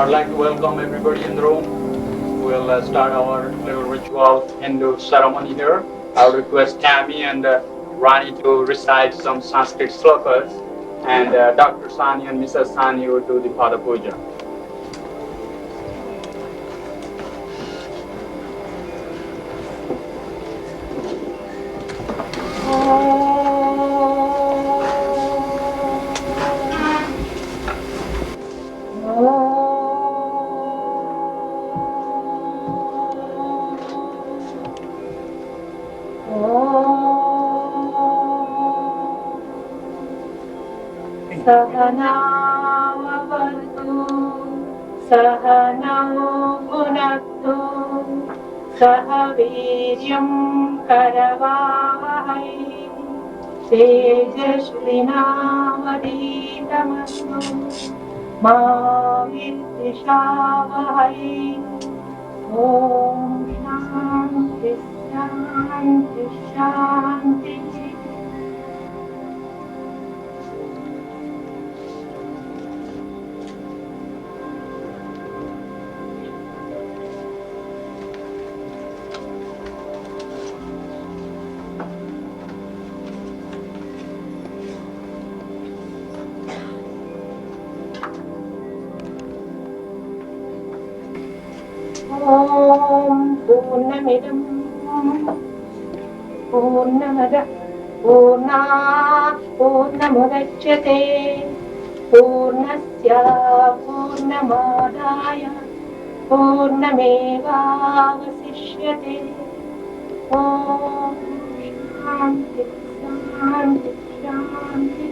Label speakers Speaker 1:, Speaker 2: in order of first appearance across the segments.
Speaker 1: I'd like to welcome everybody in the room. We'll start our little ritual Hindu ceremony here. I'll request Tammy and Rani to recite some Sanskrit slokas, and Dr. Sani and Mrs. Sani will do the Pada Puja.
Speaker 2: Sahanavavatu, Sahanau Bhunaktu, Sahaviryam Karavavahai, Tejasvinavadhitamastu, Ma Vidvishavahai. Om Shanti Shanti Shanti. Om Purnamidam Purnamada Purnat Purnamudachyate Purnasya Purnamadaya Purnamevavasishyate. Om Shanti Shanti Shanti.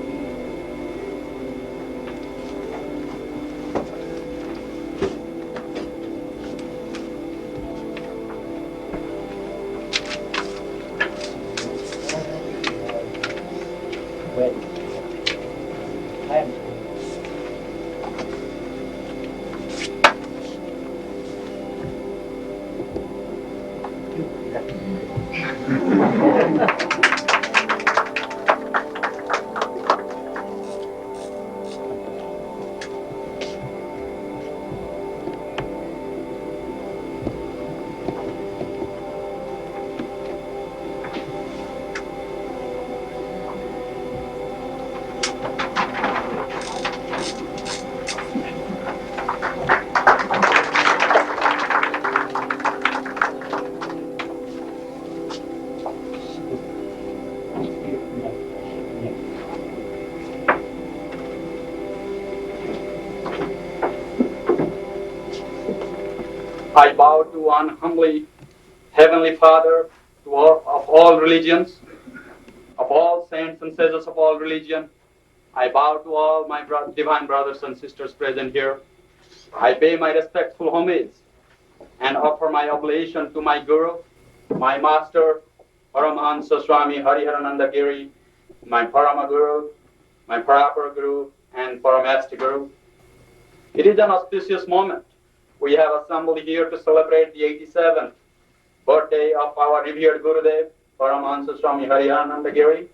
Speaker 1: I bow to one humbly, Heavenly Father of all religions, of all saints and sages of all religion. I bow to all my divine brothers and sisters present here. I pay my respectful homage and offer my oblation to my Guru, my Master, Paramahamsa Hariharanandaji, my Paramaguru, my Parapara Guru, and Paramahamsa Guru. It is an auspicious moment. We have assembled here to celebrate the 87th birthday of our revered Gurudev Paramahamsa Hariharanandaji,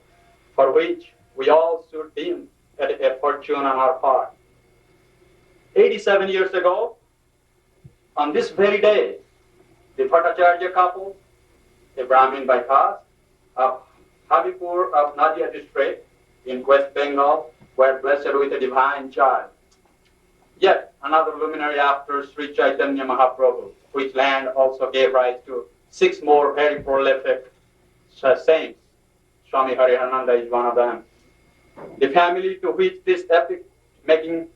Speaker 1: for which we all should deem a fortune on our part. 87 years ago, on this very day, the Bhattacharya couple, a Brahmin by caste, of Habipur of Nadia district in West Bengal, were blessed with a divine child. Yet another luminary after Sri Chaitanya Mahaprabhu, which land also gave rise to 6 more very prolific saints. Swami Hariharananda is one of them. The family to which this epoch-making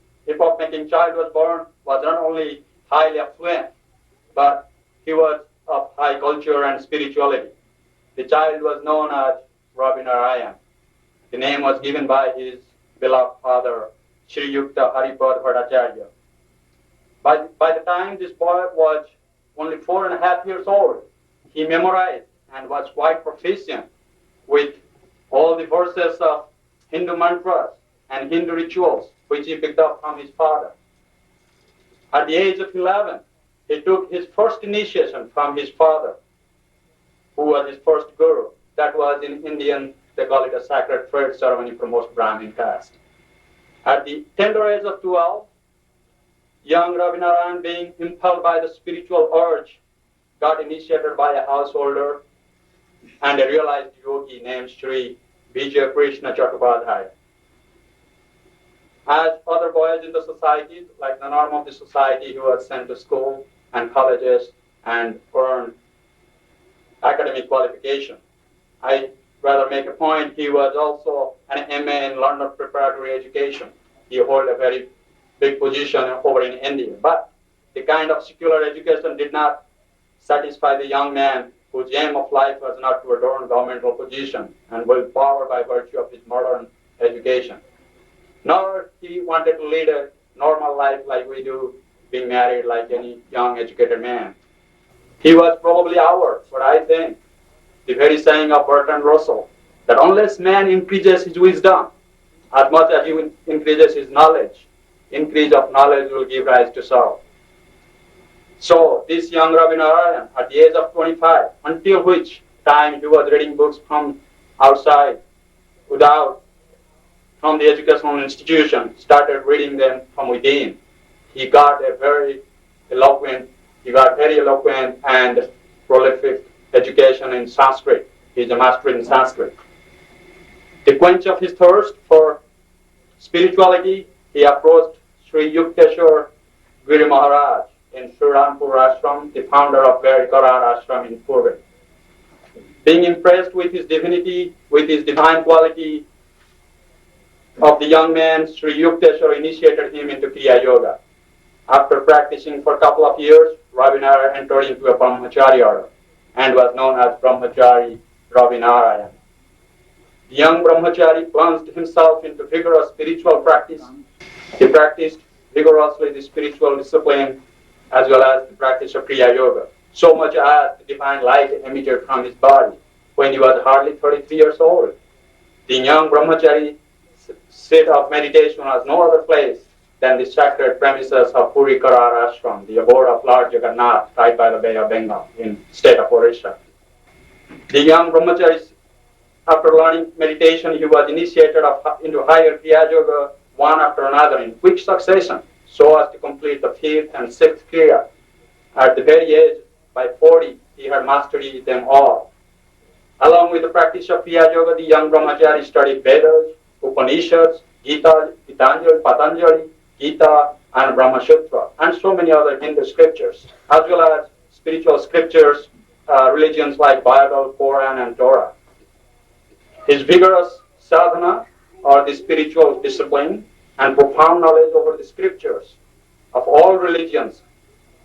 Speaker 1: child was born was not only highly affluent, but he was of high culture and spirituality. The child was known as Rabinarayan. The name was given by his beloved father, Sri Yukta Haripad Bhattacharya. By the time this boy was only 4.5 years old, he memorized and was quite proficient with all the verses of Hindu mantras and Hindu rituals which he picked up from his father. At the age of 11, he took his first initiation from his father, who was his first guru. That was in Indian, they call it a sacred thread ceremony for most Brahmin caste. At the tender age of 12, Young Ravinarayan, being impelled by the spiritual urge, got initiated by a householder and a realized yogi named Sri Vijay Krishna Chattopadhyay. As other boys in the society, like the norm of the society, he was sent to school and colleges and earned academic qualification. I rather make a point, he was also an MA in London preparatory education. He held a very big position over in India. But the kind of secular education did not satisfy the young man whose aim of life was not to adorn governmental position and will power by virtue of his modern education. Nor he wanted to lead a normal life like we do, being married like any young educated man. He was probably ours, but I think the very saying of Bertrand Russell, that unless man increases his wisdom, as much as he increases his knowledge, increase of knowledge will give rise to sorrow. So this young Ravinarayan, at the age of 25, until which time he was reading books from outside, from the educational institution, started reading them from within. He got very eloquent and prolific education in Sanskrit. He's a master in Sanskrit. To quench of his thirst for spirituality, he approached Sri Yukteswar Giri Maharaj in Sriranpur Ashram, the founder of Nirvikalpa Ashram in Purve. Being impressed with his divinity, with his divine quality of the young man, Sri Yukteswar initiated him into Kriya Yoga. After practicing for a couple of years, Ravinarayan entered into a Brahmachari order and was known as Brahmachari Ravinarayan. The young Brahmachari plunged himself into vigorous spiritual practice. He practiced vigorously the spiritual discipline as well as the practice of Kriya Yoga, so much as the divine light emitted from his body when he was hardly 33 years old. The young Brahmachari state of meditation was no other place than the sacred premises of Puri Karar Ashram, the abode of Lord Jagannath, right by the Bay of Bengal in state of Orissa. The young Brahmachari, after learning meditation, he was initiated into higher Kriya Yoga one after another in quick succession, so as to complete the 5th and 6th Kriya. At the very age, by 40, he had mastered them all. Along with the practice of Kriya Yoga, the young Brahmachari studied Vedas, Upanishads, Gita, Patanjali, Gita, and Brahma Sutra, and so many other Hindu scriptures, as well as spiritual scriptures, religions like Bible, Quran, and Torah. His vigorous sadhana, or the spiritual discipline, and profound knowledge over the scriptures of all religions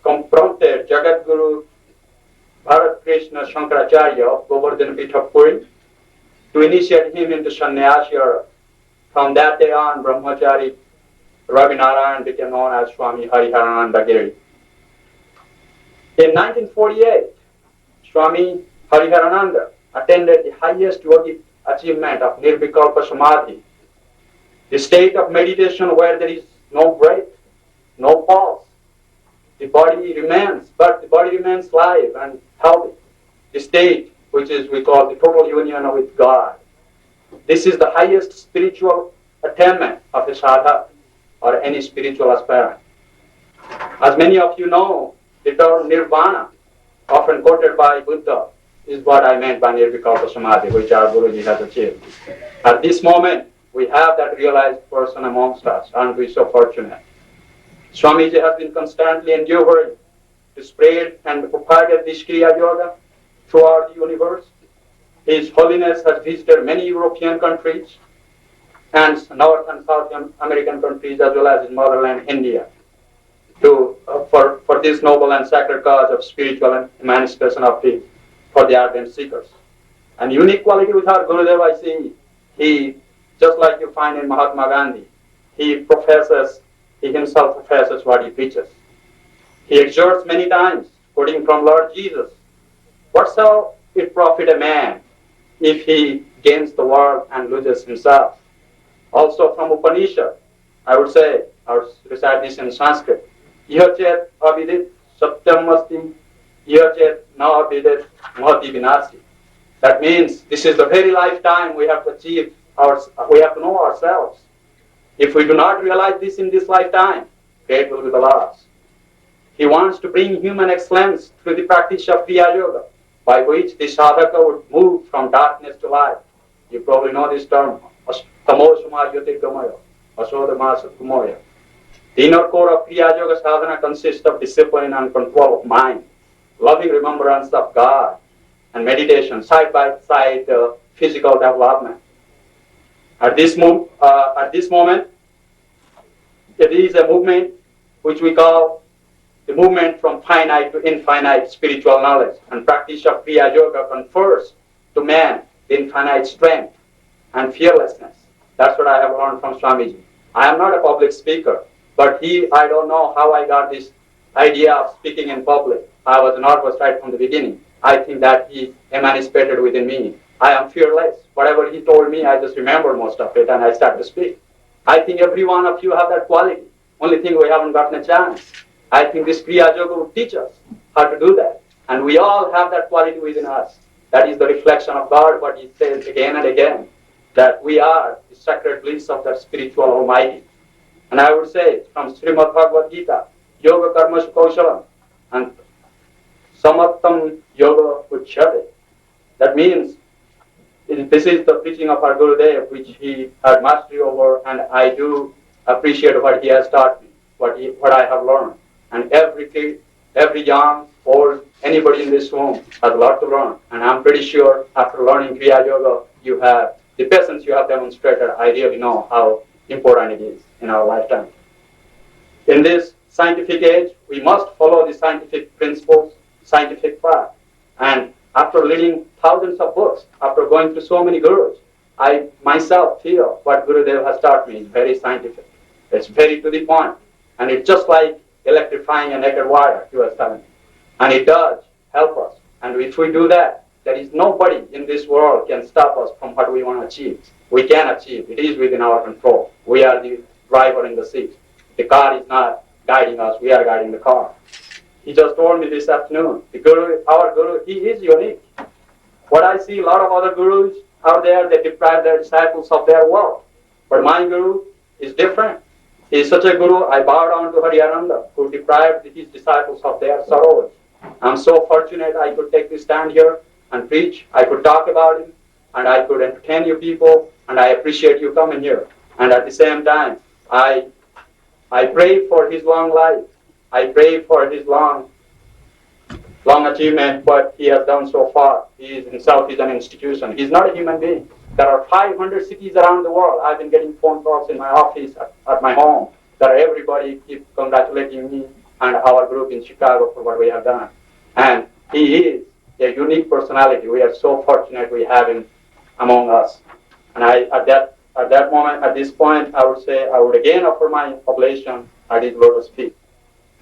Speaker 1: prompted Jagat Guru Bharat Krishna Shankaracharya of Govardhan Pita Puri to initiate him into sannyasi order. From that day on, Brahmachari Ravinarayan became known as Swami Hariharanandagiri. In 1948, Swami Hariharananda attended the highest yogic achievement of Nirvikalpa Samadhi, the state of meditation where there is no breath, no pulse. The body remains, but the body remains live and healthy. The state which we call the total union with God. This is the highest spiritual attainment of a sadhak or any spiritual aspirant. As many of you know, the term nirvana, often quoted by Buddha, is what I meant by Nirvikalpa Samadhi, which our Guruji has achieved. At this moment, we have that realized person amongst us, aren't we so fortunate? Swamiji has been constantly endeavoring to spread and propagate this Kriya Yoga throughout the universe. His Holiness has visited many European countries and North and South American countries as well as his motherland, India, for this noble and sacred cause of spiritual emancipation of peace for the ardent seekers. And unique quality with our Gurudev, I see, he, just like you find in Mahatma Gandhi, he himself professes what he preaches. He exhorts many times, quoting from Lord Jesus, "What shall it profit a man if he gains the world and loses himself?" Also from Upanishad, I would say, I would recite this in Sanskrit, "Ihachet avidit satyam asti, ihachet na avidit mahati vinasi." That means this is the very lifetime we have to achieve, we have to know ourselves. If we do not realize this in this lifetime, grateful to the laws. He wants to bring human excellence through the practice of Kriya Yoga, by which the sadhaka would move from darkness to light. You probably know this term, Tamosama Yotirgamaya, Asodama Satkumoya. The inner core of Kriya Yoga sadhana consists of discipline and control of mind, loving remembrance of God, and meditation, side by side physical development. At this moment, it is a movement which we call the movement from finite to infinite spiritual knowledge, and practice of Kriya Yoga confers to man the infinite strength and fearlessness. That's what I have learned from Swamiji. I am not a public speaker, but I don't know how I got this idea of speaking in public. I was nervous right from the beginning. I think that he emancipated within me. I am fearless. Whatever he told me, I just remember most of it and I start to speak. I think every one of you have that quality. Only thing we haven't gotten a chance. I think this Kriya Yoga will teach us how to do that. And we all have that quality within us. That is the reflection of God, what he says again and again, that we are the sacred bliss of that spiritual Almighty. And I would say from Srimad Bhagavad Gita, Yoga Karma Kaushalam, and Samattam Yoga Uchyate. That means this is the preaching of our Gurudev, which he had mastery over, and I do appreciate what he has taught me, what I have learned. And every kid, every young, old, anybody in this room has a lot to learn. And I'm pretty sure after learning Kriya Yoga, you have the patience you have demonstrated. I really know how important it is in our lifetime. In this scientific age, we must follow the scientific principles, scientific path. And after reading thousands of books, after going through so many gurus, I myself feel what Gurudev has taught me is very scientific. It's very to the point. And it's just like electrifying a naked wire, he was telling me. And it does help us. And if we do that, there is nobody in this world can stop us from what we want to achieve. We can achieve. It is within our control. We are the driver in the seat. The car is not guiding us. We are guiding the car. He just told me this afternoon, our Guru, he is unique. What I see, a lot of other gurus out there, they deprive their disciples of their wealth. But my Guru is different. He is such a Guru, I bow down to Hariharananda, who deprived his disciples of their sorrows. I'm so fortunate I could take this stand here and preach. I could talk about him, and I could entertain you people, and I appreciate you coming here. And at the same time, I pray for his long life. I pray for his long achievement, what he has done so far. He himself is an institution. He's not a human being. There are 500 cities around the world. I've been getting phone calls in my office, at my home, that everybody keeps congratulating me and our group in Chicago for what we have done. And he is a unique personality. We are so fortunate we have him among us. And at that moment, at this point, I would again offer my oblation at his lotus feet.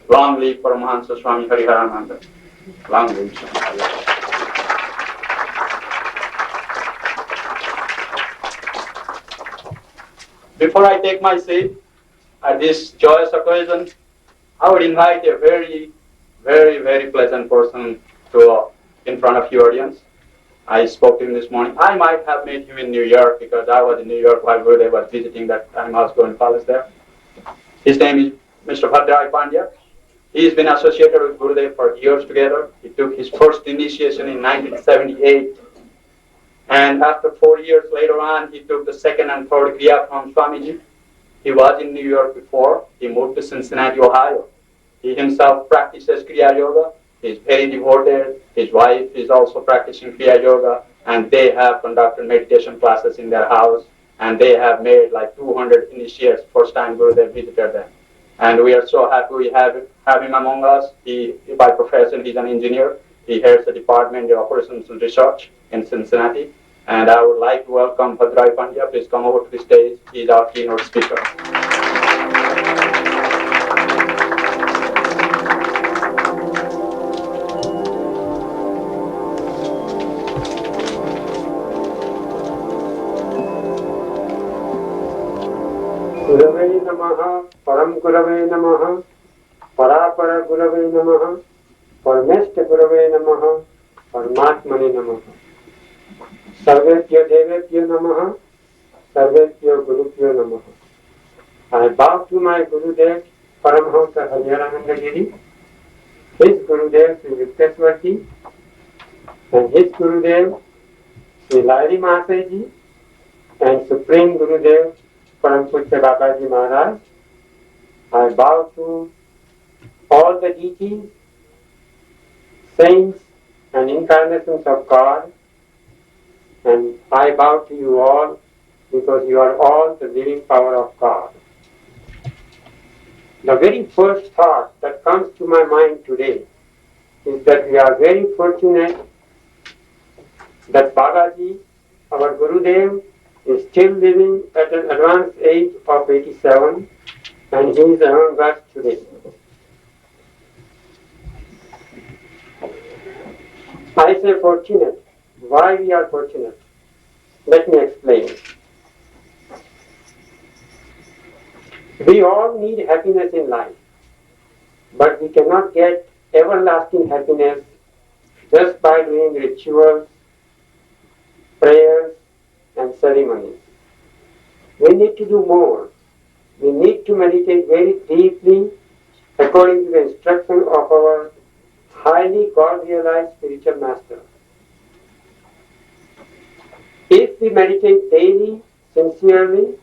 Speaker 1: Long live Paramahamsa Swami Hariharananda. Long live Swami. Before I take my seat at this joyous occasion, I would invite a very, very, very pleasant person in front of your audience. I spoke to him this morning. I might have met him in New York because I was in New York while Gurudev was visiting that time. I was going to college there. His name is Mr. Bhadrai Pandya. He's been associated with Gurudev for years together. He took his first initiation in 1978. And after 4 years later on, he took the second and third Kriya from Swamiji. He was in New York before. He moved to Cincinnati, Ohio. He himself practices Kriya Yoga. He's very devoted. His wife is also practicing Kriya Yoga. And they have conducted meditation classes in their house. And they have made like 200 initiates first time Gurudev visited them. And we are so happy we have him among us. By profession, he's an engineer. He heads the Department of Operations and Research in Cincinnati. And I would like to welcome Bhadrai Pandya. Please come over to the stage. He's our keynote speaker.
Speaker 3: Gurave Namaha, Param Gurave Namaha, Parapara Gurave Namaha, Parameshta Gurave Namaha, Paramatmane Namaha. Sarvepya Devepya Namaha, Sarvepya Gurupya Namaha. I bow to my Gurudev Paramahamsa Hariharanandaji, his Gurudev Sri Yukteswarji, and his Gurudev Sri Lahiri Mahasaji, and Supreme Gurudev Paramahamsa Babaji Maharaj. I bow to all the deities, saints and incarnations of God, and I bow to you all because you are all the living power of God. The very first thought that comes to my mind today is that we are very fortunate that Babaji, our Gurudev, is still living at an advanced age of 87 and he is among us today. I say fortunate. Why we are fortunate? Let me explain. We all need happiness in life, but we cannot get everlasting happiness just by doing rituals, prayers, and ceremonies. We need to do more. We need to meditate very deeply according to the instruction of our highly God-realized spiritual master. If we meditate daily, sincerely,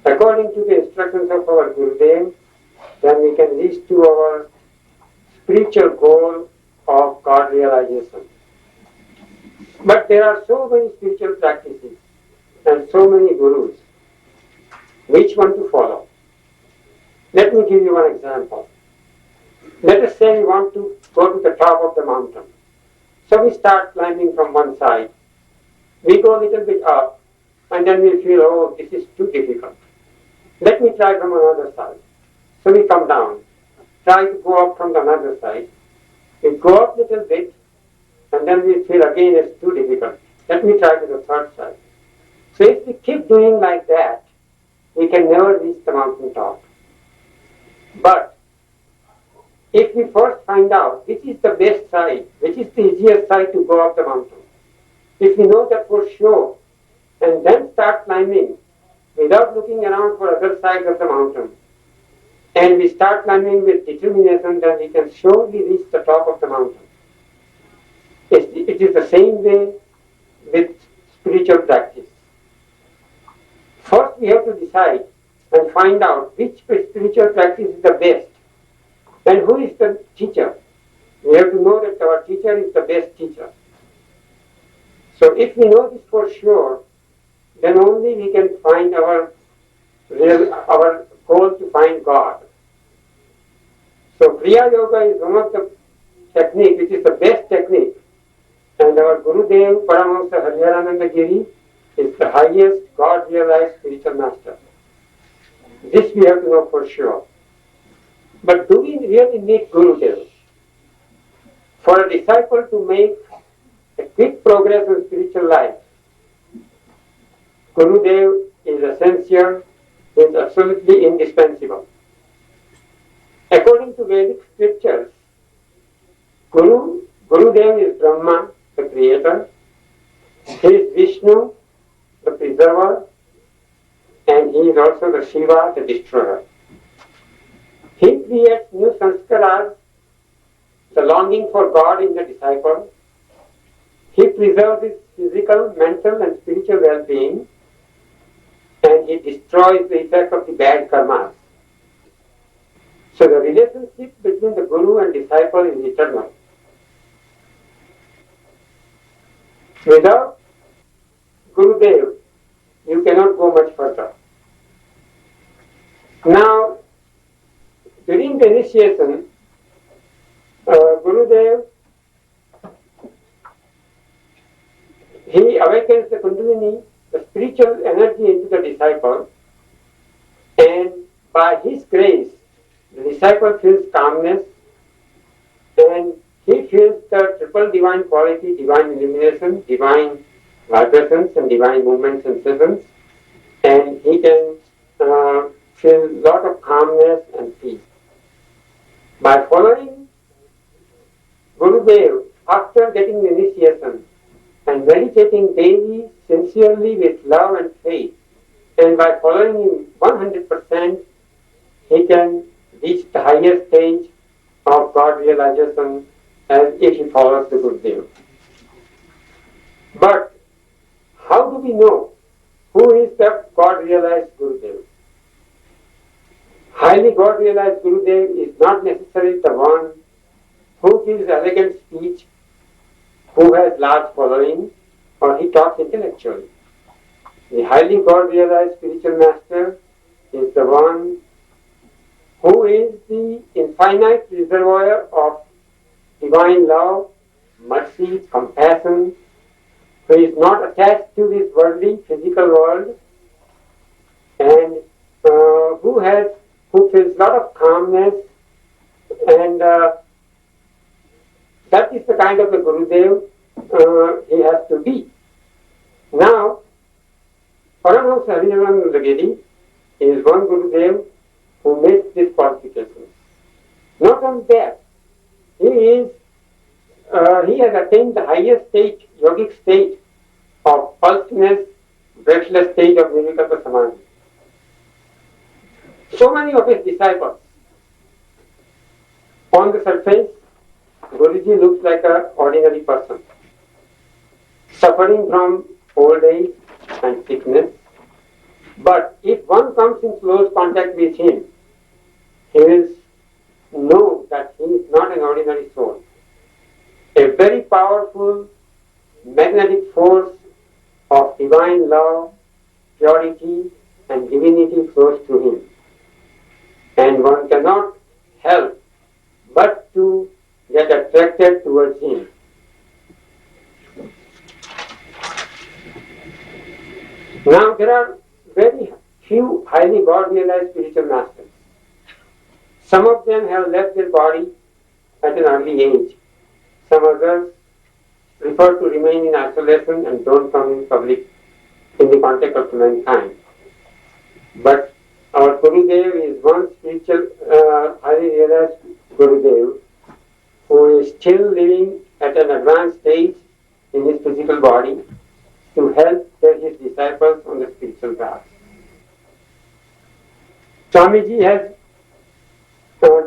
Speaker 3: according to the instructions of our Gurudev, then we can reach to our spiritual goal of God realization. But there are so many spiritual practices and so many gurus. Which one to follow? Let me give you one example. Let us say we want to go to the top of the mountain. So we start climbing from one side. We go a little bit up and then we feel, oh, this is too difficult. Let me try from another side. So we come down, try to go up from the other side. We go up a little bit and then we feel again it's too difficult. Let me try to the third side. So if we keep doing like that, we can never reach the mountain top. But if we first find out which is the best side, which is the easiest side to go up the mountain, if we know that for sure, and then start climbing without looking around for other sides of the mountain, and we start climbing with determination, then we can surely reach the top of the mountain. It is the same way with spiritual practice. First we have to decide and find out which spiritual practice is the best and who is the teacher. We have to know that our teacher is the best teacher. So if we know this for sure, then only we can find our goal to find God. So Kriya Yoga is one of the techniques which is the best technique, and our Gurudev Paramahamsa Hariharanandaji is the highest God-realized spiritual master. This we have to know for sure. But do we really need Gurudev? For a disciple to make a quick progress in spiritual life, Gurudev is essential, is absolutely indispensable. According to Vedic scriptures, Gurudev is Brahma, the creator, he is Vishnu, the preserver, and he is also the Shiva, the destroyer. He creates new sanskaras, the longing for God in the disciple. He preserves his physical, mental and spiritual well-being, and he destroys the effect of the bad karmas. So the relationship between the Guru and disciple is eternal. Without Gurudev, you cannot go much further. Now, during the initiation, Gurudev, he awakens the Kundalini, the spiritual energy into the disciple, and by his grace, the disciple feels calmness, and he feels the triple divine quality, divine illumination, divine vibrations and divine movement sensations, and he can feel a lot of calmness and peace. By following Gurudev after getting the initiation and meditating daily, sincerely with love and faith, and by following him 100%, he can reach the highest stage of God realization as if he follows the Gurudev. But how do we know who is the God realized Gurudev? Highly God realized Gurudev is not necessarily the one who gives elegant speech, who has large following, or he talks intellectually. The highly God realized spiritual master is the one who is the infinite reservoir of divine love, mercy, compassion, who is not attached to this worldly, physical world, and who feels a lot of calmness, and that is the kind of the Gurudev he has to be. Now, Paramahamsa Hariharanandaji is one Gurudev who makes these qualifications. Not only that, he has attained the highest state, yogic state of pulseless, breathless state of Nirvikalpa Samadhi. So many of his disciples, on the surface, Guruji looks like an ordinary person, suffering from old age and sickness. But if one comes in close contact with him, he will know that he is not an ordinary soul. A very powerful magnetic force of divine love, purity, and divinity flows through him. And one cannot help but to get attracted towards him. Now there are very few highly God realized spiritual masters. Some of them have left their body at an early age. Some others prefer to remain in isolation and don't come in public in the contact of mankind. But our Gurudev is one spiritual, highly realized Gurudev who is still living at an advanced stage in his physical body to help his disciples on the spiritual path. Swamiji has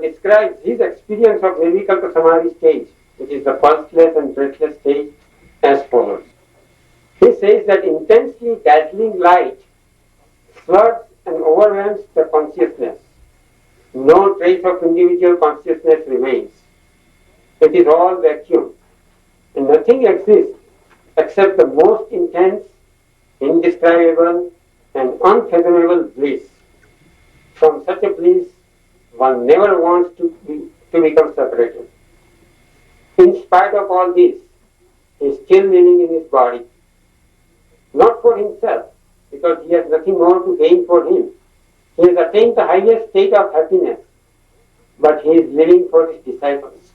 Speaker 3: describes his experience of Nirvikalpa Samadhi stage, which is the pulseless and breathless stage, as follows. He says that intensely dazzling light floods and overwhelms the consciousness. No trace of individual consciousness remains. It is all vacuum, and nothing exists except the most intense, indescribable, and unfathomable bliss. From such a bliss, one never wants to become separated. In spite of all this, he is still living in his body. Not for himself, because he has nothing more to gain for him. He has attained the highest state of happiness, but he is living for his disciples,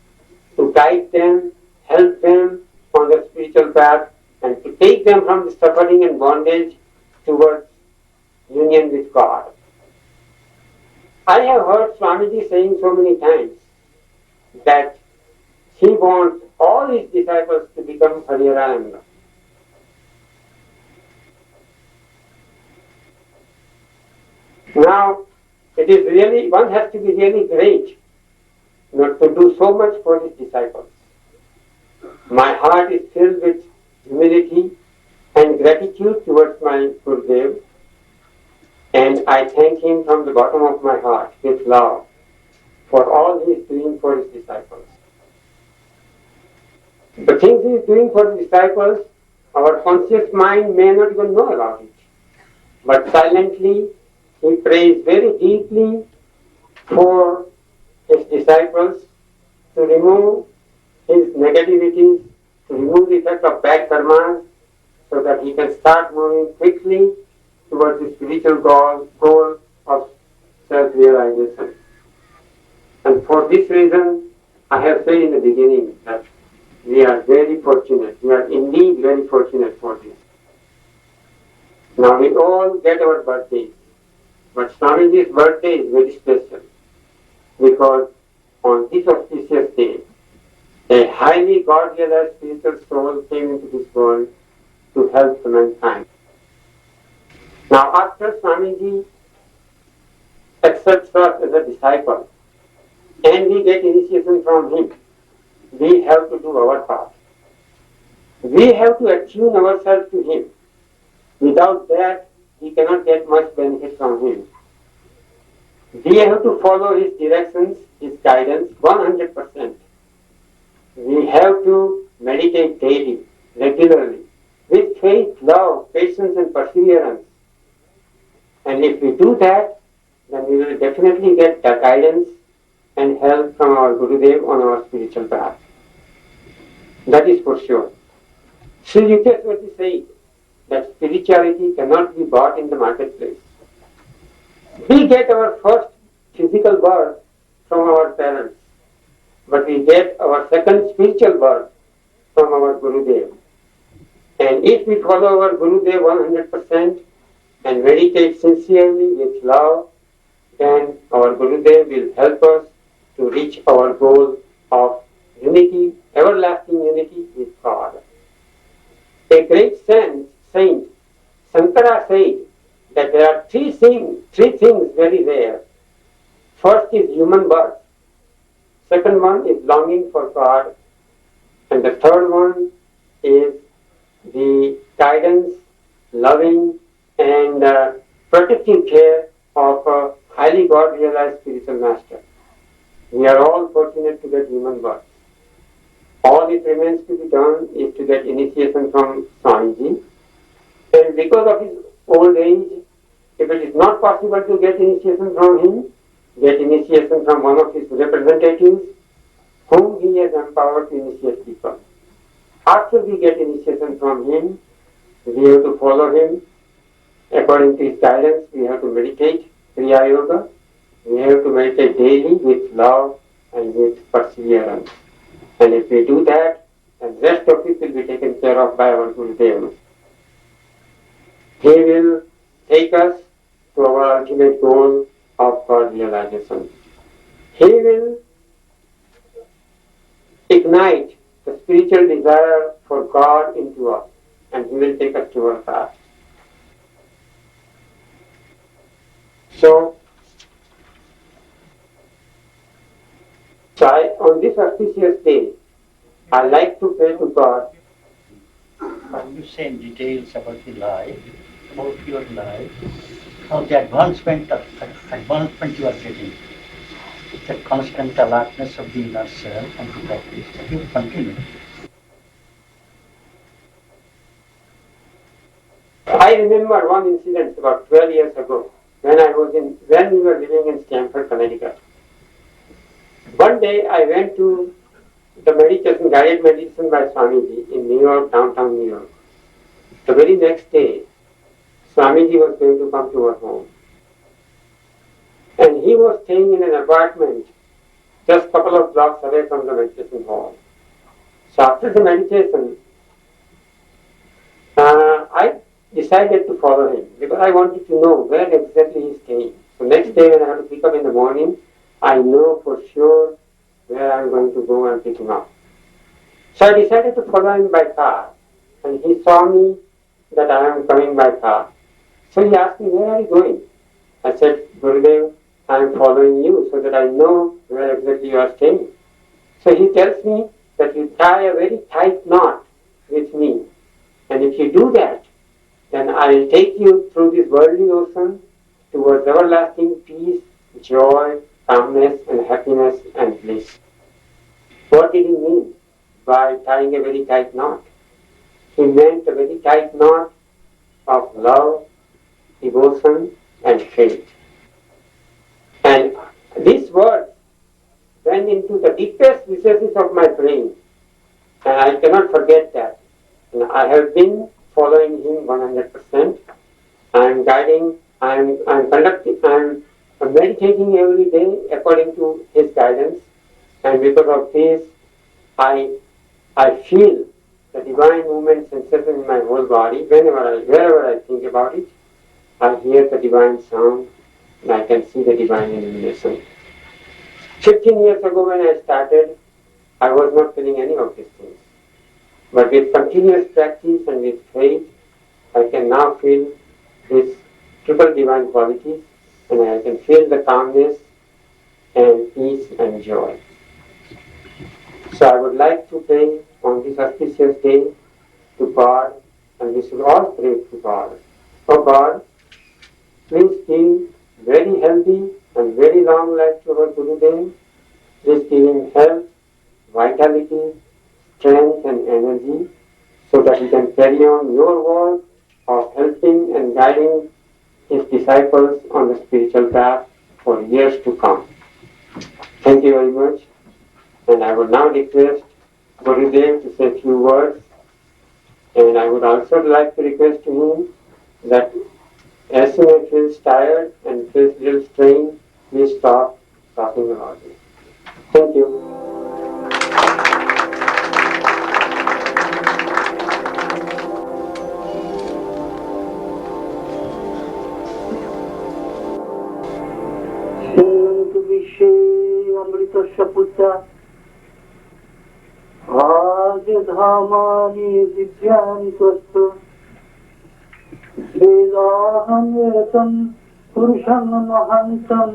Speaker 3: to guide them, help them on the spiritual path, and to take them from the suffering and bondage towards union with God. I have heard Swamiji saying so many times that he wants all his disciples to become Hariharananda. Now, it is really, one has to be really great not to do so much for his disciples. My heart is filled with humility and gratitude towards my Gurudev, and I thank him from the bottom of my heart with love for all he is doing for his disciples. The things he is doing for his disciples, our conscious mind may not even know about it. But silently, he prays very deeply for his disciples to remove his negativities, to remove the effect of bad karmas, so that he can start moving quickly towards the spiritual goal of self-realization. And for this reason, I have said in the beginning that we are very fortunate. We are indeed very fortunate for this. Now we all get our birthdays, but Swamiji's birthday is very special because on this auspicious day, a highly God-realized spiritual soul came into this world to help mankind. Now after Swamiji accepts us as a disciple, and we get initiation from him. We have to do our part. We have to attune ourselves to him. Without that, we cannot get much benefit from him. We have to follow his directions, his guidance 100%. We have to meditate daily, regularly, with faith, love, patience and perseverance. And if we do that, then we will definitely get the guidance and help from our Gurudev on our spiritual path. That is for sure. Sri Yukteswarji said that spirituality cannot be bought in the marketplace. We get our first physical birth from our parents, but we get our second spiritual birth from our Gurudev. And if we follow our Gurudev 100% and meditate sincerely with love, then our Gurudev will help us to reach our goal of unity, everlasting unity with God. A great saint, Sankara said that there are three things very rare. First is human birth. Second one is longing for God. And the third one is the guidance, loving and protective care of a highly God-realized spiritual master. We are all fortunate to get human birth. All it remains to be done is to get initiation from Swamiji. And because of his old age, if it is not possible to get initiation from him, get initiation from one of his representatives whom he has empowered to initiate people. After we get initiation from him, we have to follow him. According to his guidance, we have to meditate Kriya Yoga. We have to meditate daily with love and with perseverance. And if we do that, then the rest of it will be taken care of by our Gurudev. He will take us to our ultimate goal of God realization. He will ignite the spiritual desire for God into us, and He will take us to our path. So on this auspicious day, I like to pray to God.
Speaker 4: Can you say in details about the life, about your life, how the advancement you are getting, the constant alertness of the inner self and the practice that you continue?
Speaker 3: I remember one incident about 12 years ago when we were living in Stamford, Connecticut. One day I went to the guided meditation by Swamiji in New York, downtown New York. The very next day, Swamiji was going to come to our home. And he was staying in an apartment just a couple of blocks away from the meditation hall. So after the meditation, I decided to follow him because I wanted to know where exactly he's staying. So next day when I had to pick up in the morning, I know for sure where I'm going to go and pick him up. So I decided to follow him by car, and he saw me that I am coming by car. So he asked me, where are you going? I said, Gurudev, I am following you so that I know where exactly you are staying. So he tells me that you tie a very tight knot with me, and if you do that, then I will take you through this worldly ocean towards everlasting peace, joy, calmness and happiness and bliss. What did he mean by tying a very tight knot? He meant a very tight knot of love, devotion and faith. And these words went into the deepest recesses of my brain, and I cannot forget that. And I have been following him 100%. I am guiding, I am conducting, I am meditating every day according to his guidance, and because of this, I feel the divine movement sensation in my whole body. Wherever I think about it, I hear the divine sound and I can see the divine illumination. 15 years ago when I started, I was not feeling any of these things. But with continuous practice and with faith, I can now feel these triple divine qualities, and I can feel the calmness, and peace and joy. So I would like to pray on this auspicious day to God, and we should all pray to God. Oh God, please give very healthy and very long life to our Gurudev. Please give him health, vitality, strength and energy so that he can carry on your work of helping and guiding his disciples on the spiritual path for years to come. Thank you very much. And I would now request Gurudev to say a few words. And I would also like to request to him that as soon as he feels tired and feels a little strained, please stop talking about it. Thank you.
Speaker 4: Amrita Dhamani Divyani Tvastu Vedaham Vetam Purusham Mahantam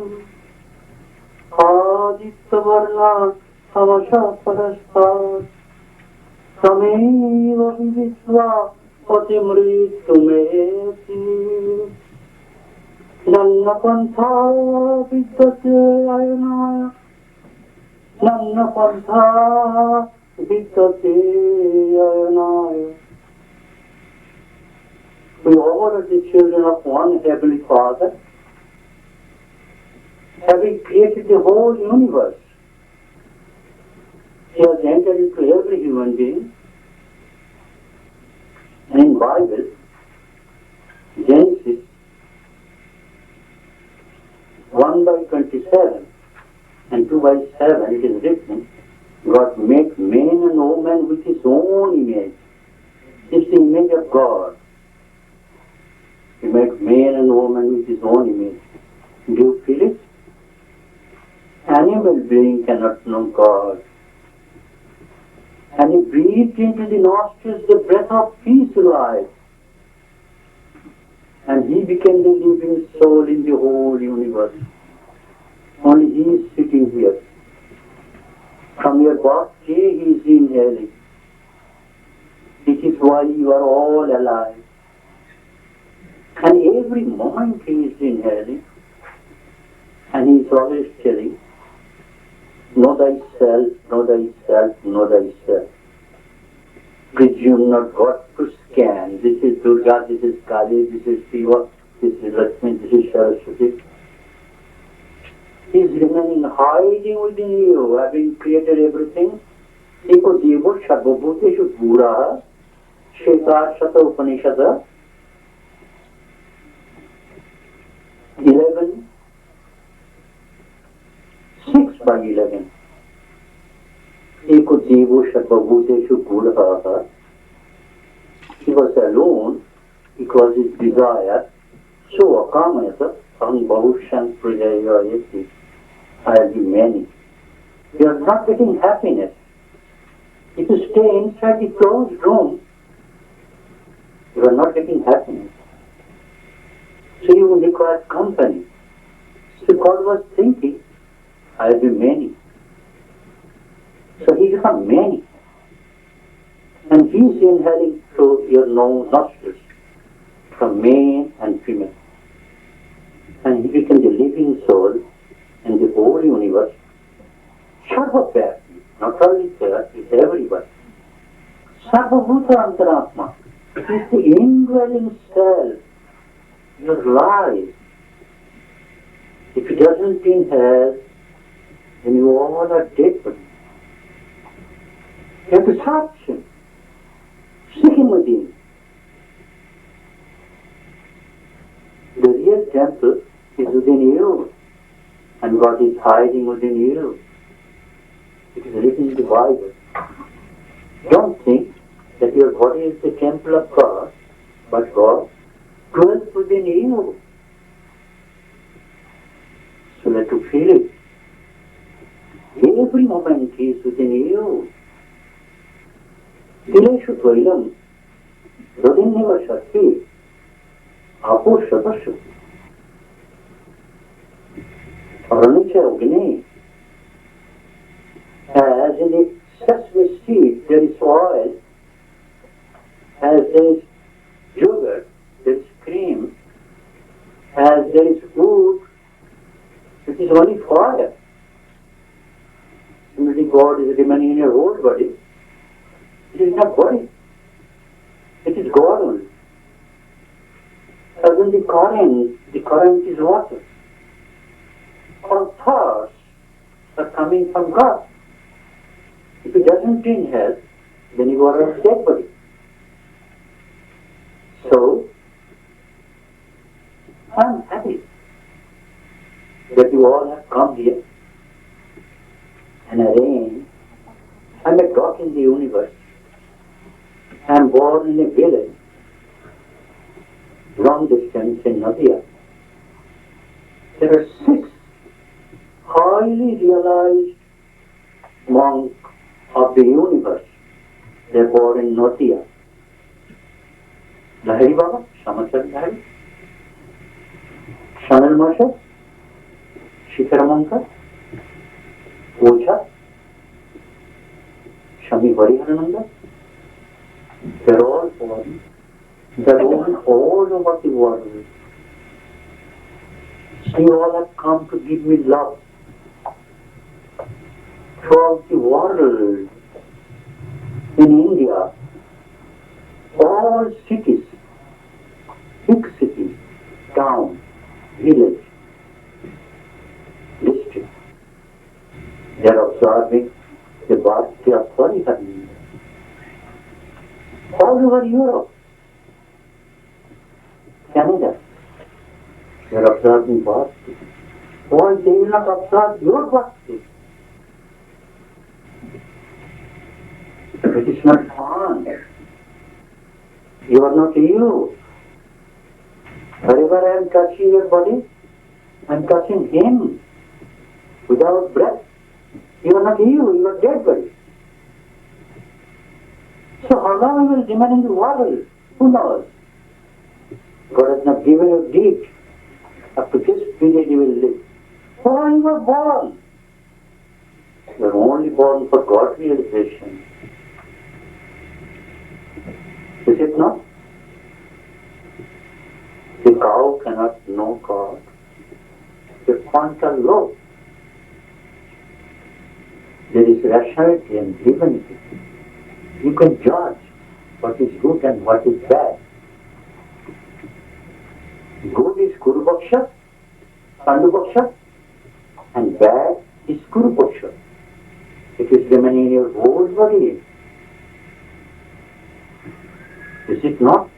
Speaker 4: Aditya Varna Samasha Parastar Sameva Viditva Patimritu Meti Nanna Pantha Vidyate Ayanaya Nanna Pantha Vidyate Ayanaya. We all are the children of one Heavenly Father, having created the whole universe. He has entered into every human being. And in Bible, Genesis 1:27 and 2:7, it is written, God made man and woman with his own image. It's the image of God. He made man and woman with his own image. Do you feel it? Animal being cannot know God. And he breathed into the nostrils the breath of peace life. And he became the living soul in the whole universe. Only he is sitting here. From your body he is inhaling. This is why you are all alive. And every moment he is inhaling. And he is always telling, know thyself, know thyself, know thyself. Presume not God to scan. This is Durga, this is Kali, this is Shiva, this is Lakshmi, this is Saraswati. He is remaining hiding within you, having created everything. Eko Devo Shabhabhuteshu Puraha, Shekar Shata Upanishada, 11, 6/11. Eko Devo Shabhabhuteshu Puraha. He was alone because his desire, so akamata, Aham Bahushan Prajayayati. I'll be many. You are not getting happiness. If you stay inside the closed room, you are not getting happiness. So you will require company. So God was thinking, I'll be many. So he became many. And he is inhaling through your nostrils, from male and female. And he became the living soul in the whole universe. Sarvabhyapti, not only there, is everywhere. Sarvabhuta Antaratma is the indwelling self, your life. If it doesn't inhale, then you all are dead. You have to search him. Seek him within. The real temple is within you. And God is hiding within you. It is written in the Bible. Don't think that your body is the temple of God, but God dwells within you. So let you feel it. Every moment He is within you. Kileshu Tvailam, Radinneva Shakti, Apo Shatashu. Aranicha Agni, As in the sesame seed there is oil, as there is yogurt, there is cream, as there is food, it is only fire. Similarly, God is remaining in your whole body. It is not body. It is God only. As in the current is water. All thoughts are coming from God. If it doesn't inhale, then you are a dead body. So, I am happy that you all have come here and arranged. I am a dot in the universe. I am born in a village, long distance in Nadia. There are 6 highly realized monks of the universe. They are born in Nadia. Lahiri Baba, Samasar Lahiri, Shanal Masha, Shikaramanka, Ocha, Shami Hariharananda. They are all born. They are born all over the world. You all have come to give me love. Throughout the world, in India, all cities, big cities, town, village, district, they are observing the birthday of Hariharananda. All over Europe, Canada, they are observing birthday. Why they will not observe your birthday? It is not fun. You are not you. Wherever I am touching your body, I am touching him without breath. You are not you are dead body. So how long you will remain in the world? Who knows? God has not given you date. Up to this period you will live. Why you were born? You are only born for God realization. Is it not? The cow cannot know God. The quantum law. There is rationality and divinity. You can judge what is good and what is bad. Good is Guru Bhaksha, Pandu Bhaksha, and bad is Guru Bhaksha. It is remaining in your whole body. Is it not?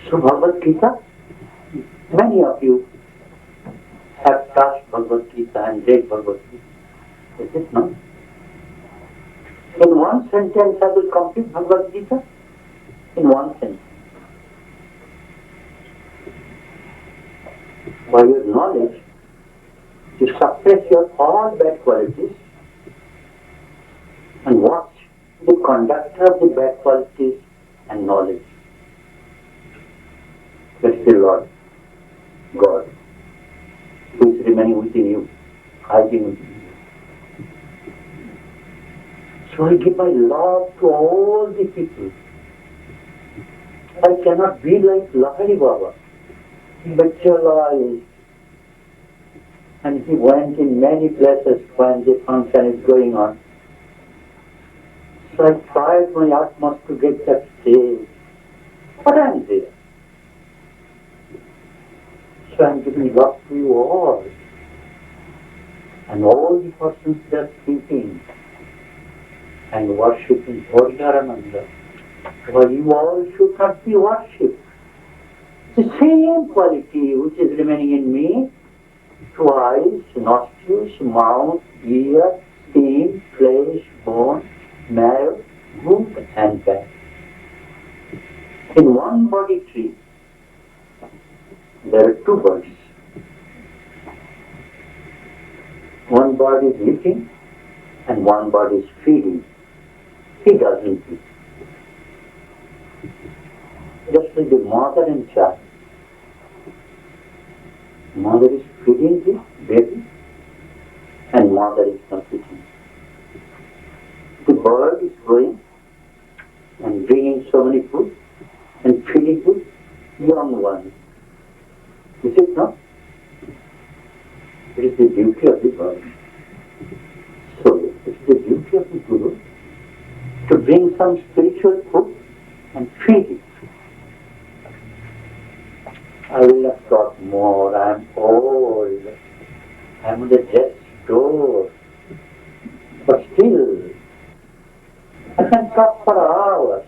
Speaker 4: So Bhagavad Gita, many of you have touched Bhagavad Gita and read Bhagavad Gita. Is it not? In one sentence I will complete Bhagavad Gita. In one sentence. By your knowledge, you suppress your all bad qualities and watch the conductor of the bad qualities and knowledge. That's the Lord, God, who is remaining within you, hiding within you. So I give my love to all the people. I cannot be like Lahiri Baba. He materialized and he went in many places when the function is going on. So I tried my utmost to get that stage. But I am there. So I am giving love to you all. And all the persons that are thinking and worshipping Hariharananda, why you all should not be worshipped. The same quality which is remaining in me, to eyes, nostrils, mouth, ear, skin, flesh, bone, marrow, root and back. In one body tree, there are 2 bodies. One body is eating and one body is feeding. He doesn't eat. Just like the mother and child. Mother is feeding the baby and mother is not with him. The bird is going and bringing so many food and feeding to young ones. Is it not? It is the duty of the bird. So it is the duty of the Guru to bring some spiritual food and feed it. I will not talk more. I am old. I am on the death's door. But still, I can talk for hours.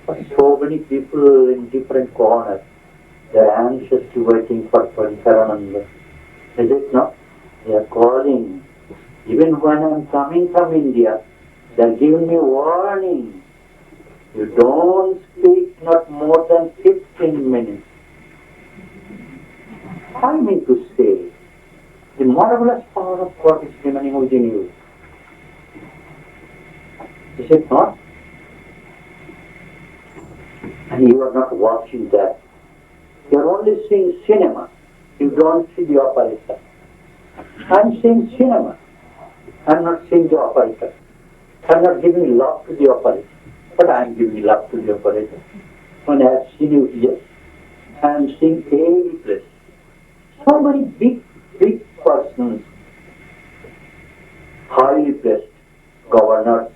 Speaker 4: But so many people in different corners, they are anxiously waiting for Hariharananda. Is it not? They are calling. Even when I am coming from India, they are giving me warning. You don't speak not more than 15 minutes. I mean to say, the marvelous power of God is remaining within you. Is it not? And you are not watching that. You are only seeing cinema. You don't see the operator. I am seeing cinema. I am not seeing the operator. I am not giving love to the operator. But I am giving love to the operator. When I have seen you here, I am seeing every place. So many big persons, highly placed governors,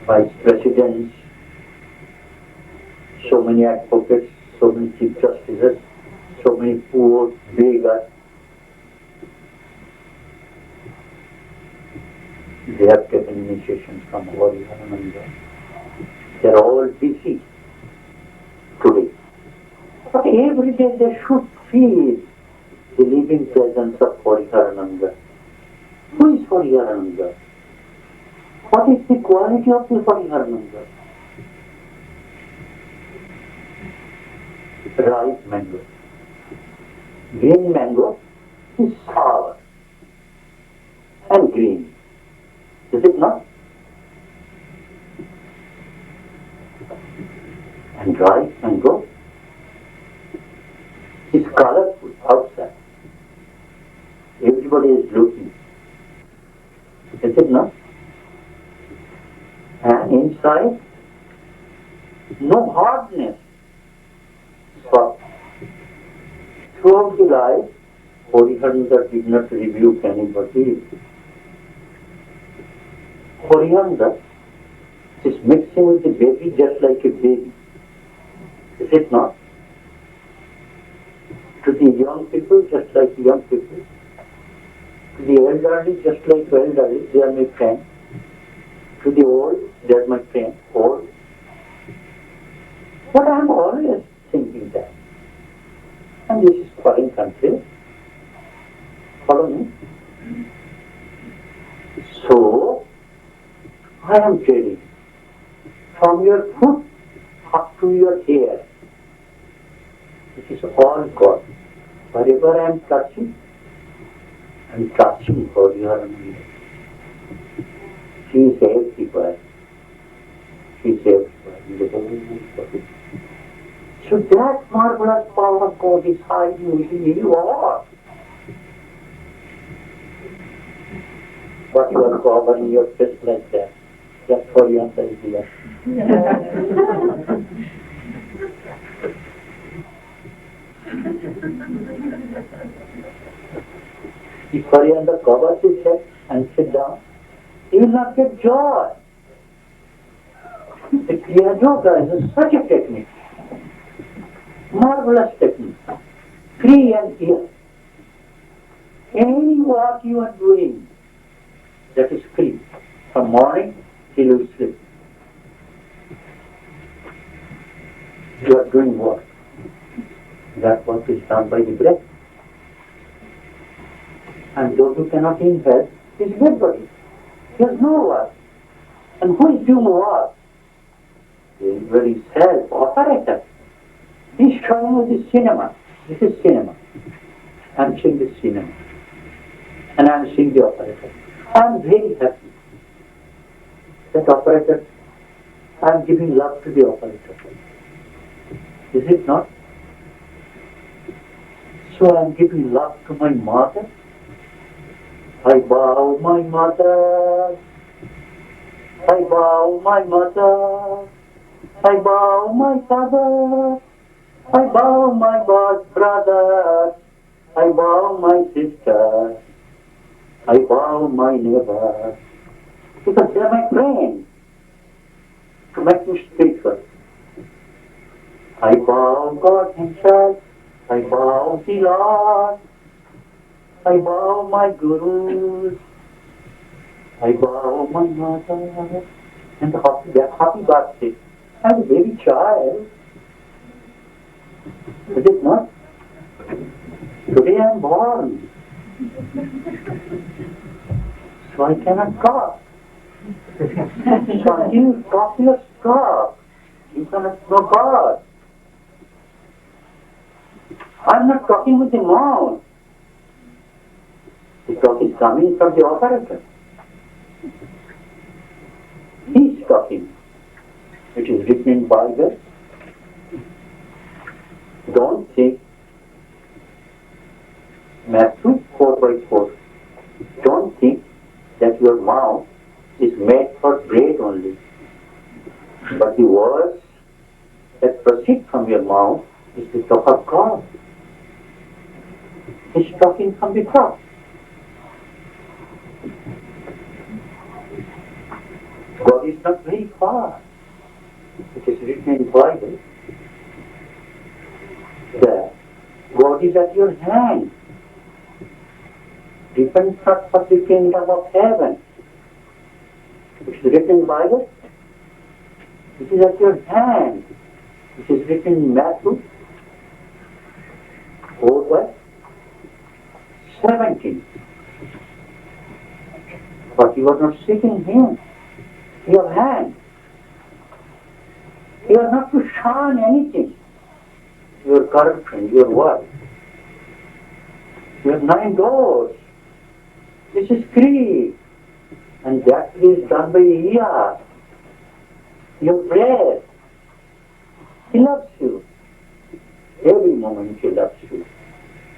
Speaker 4: vice presidents, so many advocates, so many chief justices, so many poor beggars. They have taken initiations from Hariharananda. They are all busy today. But every day they should feel the living presence of Hariharananda. Who is Hariharananda? What is the quality of the Hariharananda? Ripe mango. Green mango is sour and green. Is it not? And ripe mango is colorful outside. Everybody is looking. Is it not? And inside, no hardness. Soft. Throughout the life, Hariharananda did not rebuke anybody. Hariharananda is mixing with the baby just like a baby. Is it not? To the young people, just like young people. To the elderly, just like elderly, they are my friend. To the old, they are my friend, old. But I am always thinking that. And this is foreign country. Follow me? So, I am telling, from your foot up to your hair, it is all God. Wherever I am touching Hariharananda. She is everywhere. She is everywhere in the whole body. So that marvelous power of God is hiding within you all. But you are covering your face like that. Just for your idea. If Hariharananda covers his head and sit down, he will not get joy. The Kriya Yoga is such a technique. Marvelous technique. Kriya and Kriya. Any work you are doing, that is Kriya. From morning till you sleep. You are doing work. That work is done by the breath. And those who cannot inhale is dead body. There is no work. And who is doing work? The very self operator. He is showing you the cinema. This is cinema. I am seeing the cinema. And I am seeing the operator. I am very happy. That operator, I am giving love to the operator. Is it not? So I am giving love to my mother. I bow my mother. I bow my mother. I bow my father. I bow my brother. I bow my sister. I bow my neighbor. Because they are my friends. To make me spiritual. I bow God Himself. I bow the Lord. I bow my gurus. I bow my mother. And happy birthday. I'm a baby child. Is it not? Today I am born. So I cannot talk. So until you talk, you stop. You cannot know God. I'm not talking with the mouth. The talk is coming from the operator. He's talking. It is written in Bible. Don't think. Matthew 4:4. Don't think that your mouth is made for bread only. But the words that proceed from your mouth is the talk of God. He's talking from the top. God is not very far. It is written in the Bible that God is at your hand. Depends not for the kingdom of heaven. It is written in the Bible. It is at your hand. It is written in Matthew 4:17. But you are not seeking Him. Your hand. You are not to shun anything. Your girlfriend, your wife. You have 9 doors. This is Kriya. And that is done by ear. Your breath. He loves you. Every moment He loves you.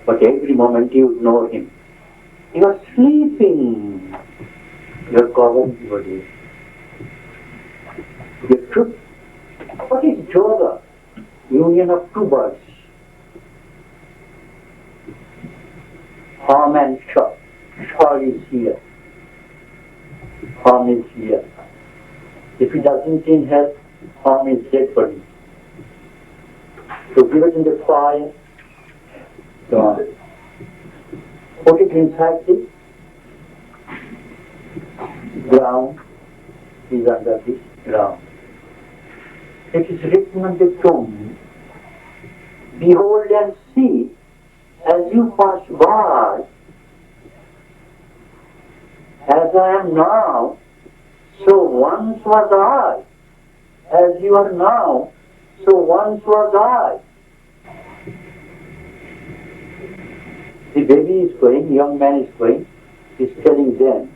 Speaker 4: But every moment you ignore Him. You are sleeping. You are covered body. The truth. What is yoga? Union of 2 birds. Harm and Shah. Shah is here. Harm is here. If he doesn't inhale, harm is dead for him. So give it in the fire. Gone. Put it inside the ground. Is under the ground. It is written on the tomb. Behold and see, as you pass by, as I am now, so once was I. As you are now, so once was I. The baby is going, young man is going, he is telling them,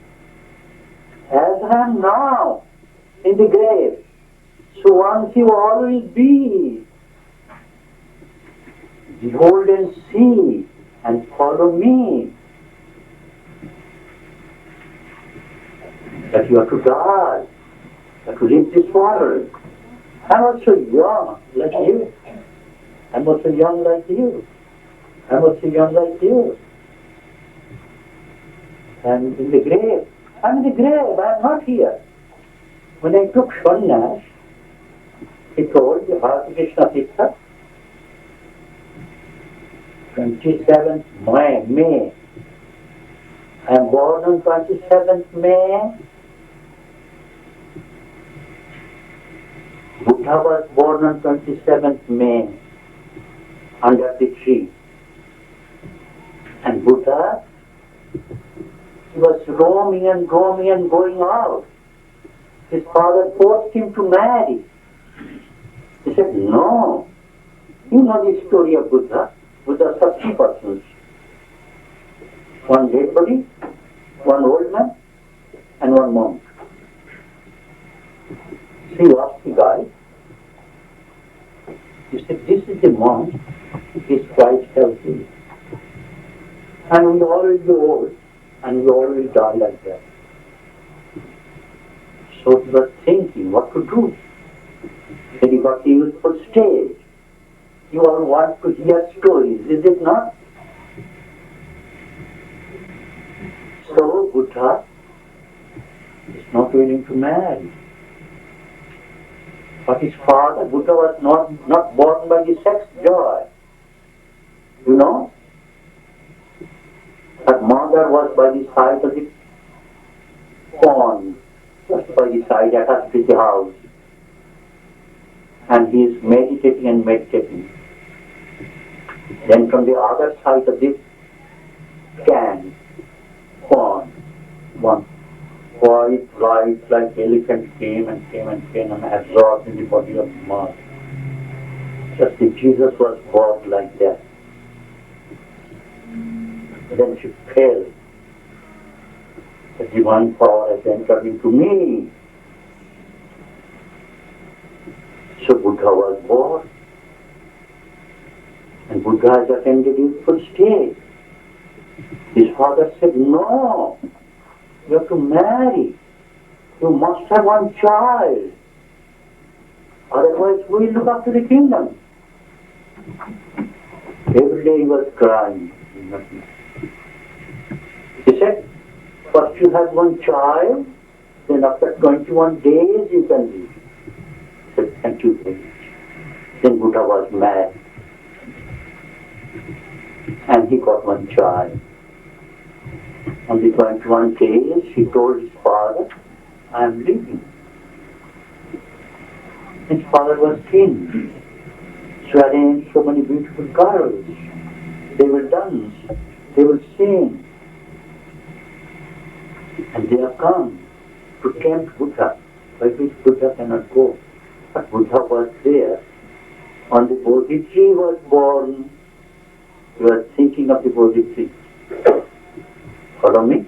Speaker 4: as I am now in the grave, so once you always be. Behold and see and follow me. That you have to die, you have to leave this world. I'm also young like you. I'm also young like you. I'm also young like you. I'm in the grave. I'm in the grave. I'm not here. When I took sannyas, he told the Hare Krishna Tirtha, 27th May. I am born on 27th May. Buddha was born on 27th May under the tree. And Buddha, he was roaming and going out. His father forced him to marry. He said, no. You know the story of Buddha. Buddha saw 3 persons. One dead body, one old man, and one monk. So he asked the guy, he said, this is the monk, he is quite healthy. And we all will be old, and we all will die like that. So he was thinking what to do. Then he got the useful stage. You all want to hear stories, is it not? So Buddha is not willing to marry. But his father, Buddha, was not born by the sex joy. You know? Her mother was by the side of the pond, just by the side at her pretty house. And he is meditating and meditating. Then from the other side of the pond, one white light like elephant came and absorbed in the body of the mother. Just as Jesus was born like that. Then she fell. The divine power has entered into me. So Buddha was born. And Buddha has attended youthful stage. His father said, no, you have to marry. You must have one child. Otherwise, who will look after the kingdom? Every day he was crying. He said, first you have one child, then after 21 days you can leave. He said, thank you very much. Then Buddha was mad. And he got one child. On the 21 days, he told his father, I am leaving. His father was king. So arranged so many beautiful girls. They will dance, they will sing. And they have come to tempt Buddha, by which Buddha cannot go. But Buddha was there. On the Bodhi tree was born. You are thinking of the Bodhi tree. Follow me?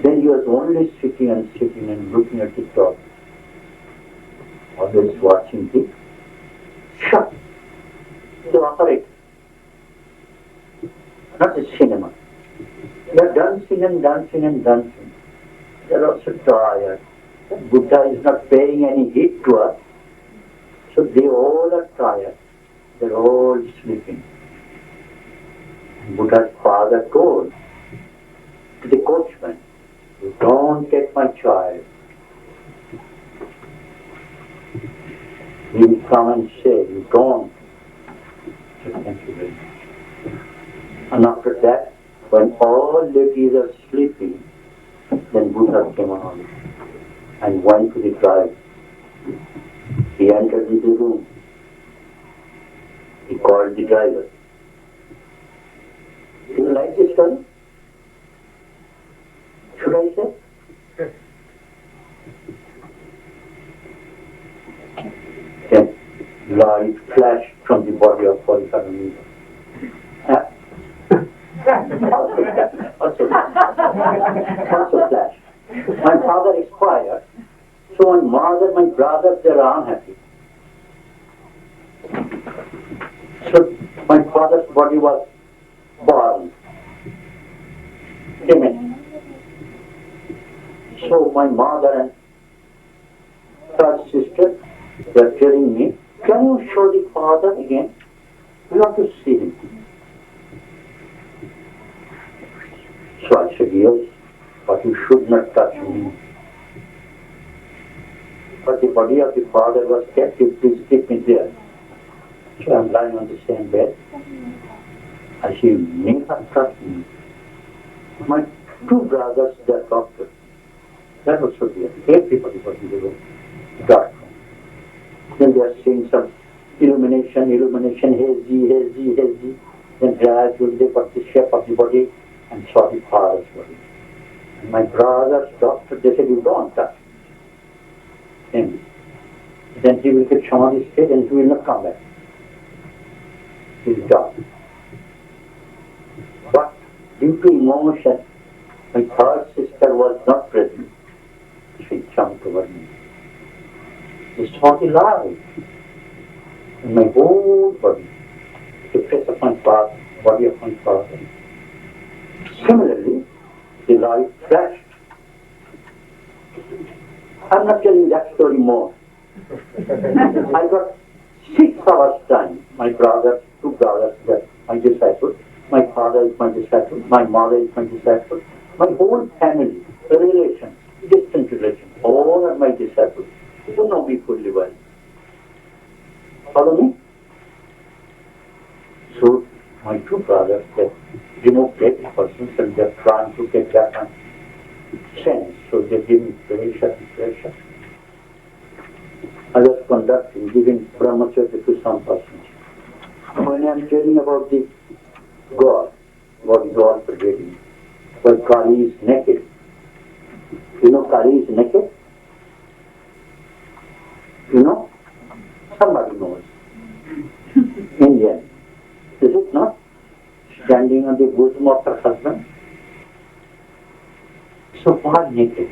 Speaker 4: Then he was only sitting and looking at the top. Always watching the shop, the operator. Not the cinema. They are dancing and dancing and dancing. They are also tired. Buddha is not paying any heed to us. So they all are tired. They are all sleeping. And Buddha's father told to the coachman, you don't take my child. He will come and say, you don't. So thank you very much. And after that, when all ladies are sleeping, then Buddha came on and went to the drive. He entered into the room. He called the driver. Do you like this story? Should I say?
Speaker 3: Yes.
Speaker 4: Then light flashed from the body of Hariharananda. Also flashed. My father expired, so my mother, my brothers, they are unhappy. So my father's body was born. Amen. So my mother and third sister, they are telling me, can you show the father again? We want to see him. So I said, yes, but you should not touch me. But the body of the father was captive, please keep me there. So I'm lying on the same bed. I see never touch me. My two brothers, they are doctors. That was so there. Everybody was in the room. Dark. Then they are seeing some illumination, hazy. Then gradually they got the shape of the body and saw the father's body. And my brothers, doctor, they said, you don't touch him. Then he will get Samadhi state and he will not come back. He will die. But due to emotion, my third sister was not present. She jumped over me. She saw the light in my whole body, the face of my father, body of my father. Similarly, the light flashed. I'm not telling that story more. I got 6 hours time. My brothers, 2 brothers, were my disciples. My father is my disciple. My mother is my disciple. My whole family, relations, distant relations, all are my disciples. You know me fully well. Follow me? So my 2 brothers, they removed dead persons and they're trying to get back on sense. So they give me pressure. I was conducting, giving Paramahamsaji to some persons. When I'm telling about the God, what is all pervading, well, Kali is naked. You know Kali is naked? You know? Somebody knows. Indian. Is it not? Standing on the bosom of her husband. So why naked?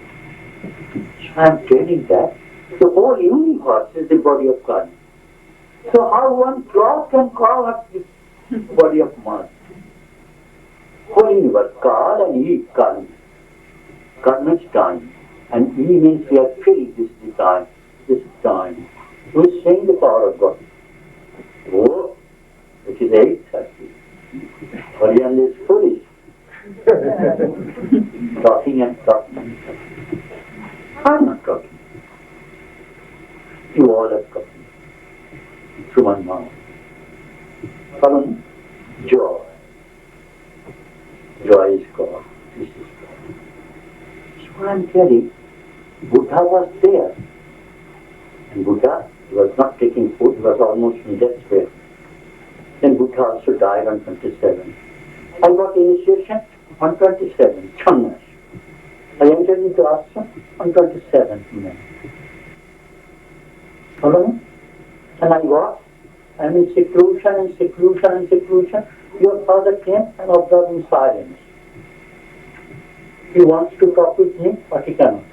Speaker 4: So I'm telling that the whole universe is the body of Kali. So how one cloth can call up the body of man? Whole universe, Kal and E, Kali. Kal means time. And E means we are filled, this is the time. This is time. Who is saying the power of God? Oh, it is 8:30. Orion is foolish. Talking and talking. I'm not talking. You all are talking. Through my mouth. Follow me? Joy. Joy is God. This is God. So I'm telling, Buddha was there. And Buddha was not taking food, he was almost in death's bed. Then Buddha also died on 27. I got initiation on 27, Channas. I entered into ashram on 27th. Follow me? And I was, I'm in seclusion. Your father came and observed in silence. He wants to talk with me, but he cannot.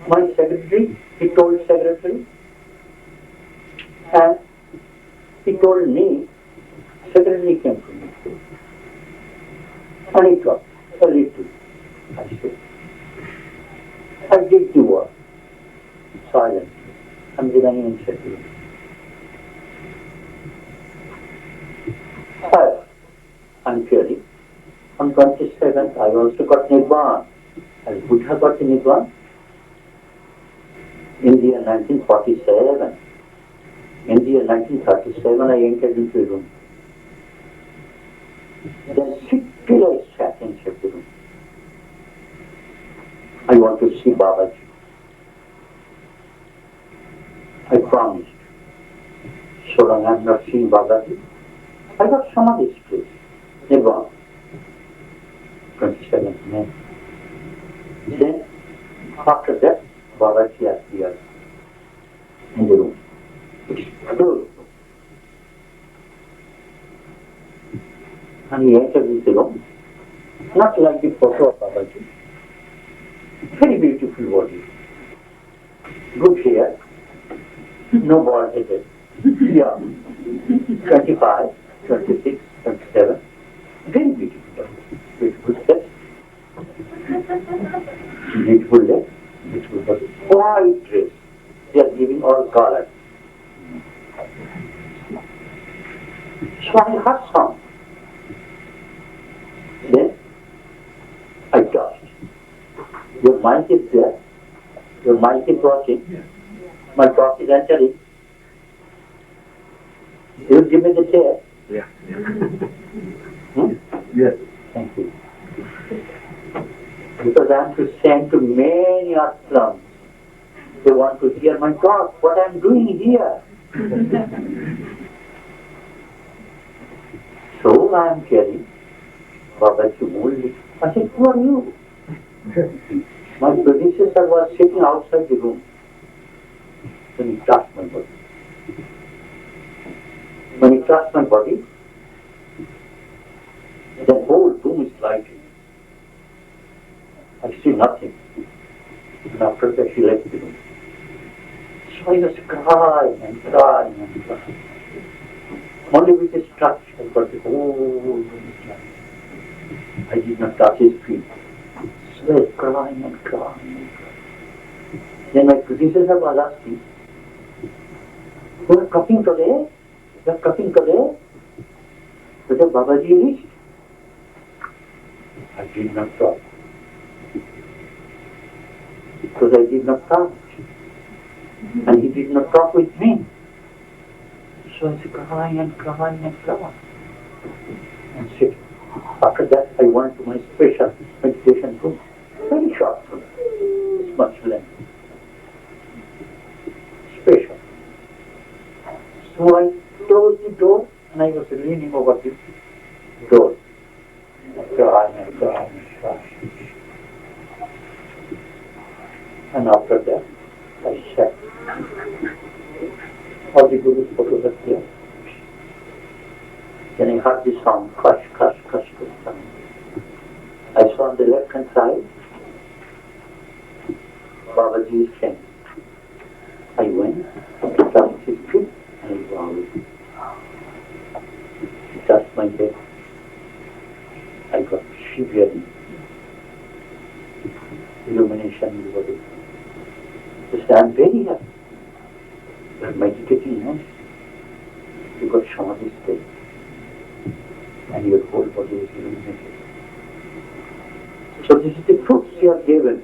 Speaker 4: My secretary, he told secretary, and he told me, secretary came to me. And he talked a little. I said, I did the work. Silent. I'm remaining in seclusion. I'm feeling. On 27th, I also got Nirvana. As Buddha got the Nirvana. In the year 1947. In the year 1937, I entered into a room. Then still I sat inside the room. I want to see Babaji. I promised. So long I am not seeing Babaji. I got Samadhi's place. Nirvana. 27th May. Then, after that, Babaji appeared in the room. It's closed. And he entered into the room. Not like the photo of Babaji. Very beautiful body. Good hair. No bald headed. Yeah. 25, 26, 27. Very beautiful. Beautiful steps. Beautiful legs. Beautiful body. White dress. They are giving all colors. So I heard sound. Then I touched. Your mind is there. Your mind is watching. My thought is entering. You give me the chair.
Speaker 5: Yeah.
Speaker 4: Yes. Thank you. Because I am to send to many ashrams. They want to hear my talk, what I am doing here. So I am telling Babaji only. I said, who are you? My predecessor was sitting outside the room. Then he touched my body. When he touched my body, the whole room is lighted. I see nothing. And after that he left the room. So I was crying and crying and crying. Only with his touch I got the whole I did not touch his feet. So I was crying and crying and crying. Then my predecessor was asking, "You are cutting today? You are cutting today?" So the Babaji reached. I did not talk. Because I did not touch. And he did not talk with me. So I was crying and crying and crying. And sitting. After that I went to my special meditation room. Very short room. This much length. Special. So I closed the door and I was leaning over the door. And crying and crying and crying. And after that I sat. All the Guru's photos are here. Then I heard the sound, crush, crush, crush, crush sound. I saw on the left hand side, Babaji is standing. I went, touched his feet, and I bowed. He touched my head. I got shivering. Illumination in the body. He said, "I am very happy. You are meditating nicely. You got Samadhi state. And your whole body is illuminated. So this is the fruits you are given.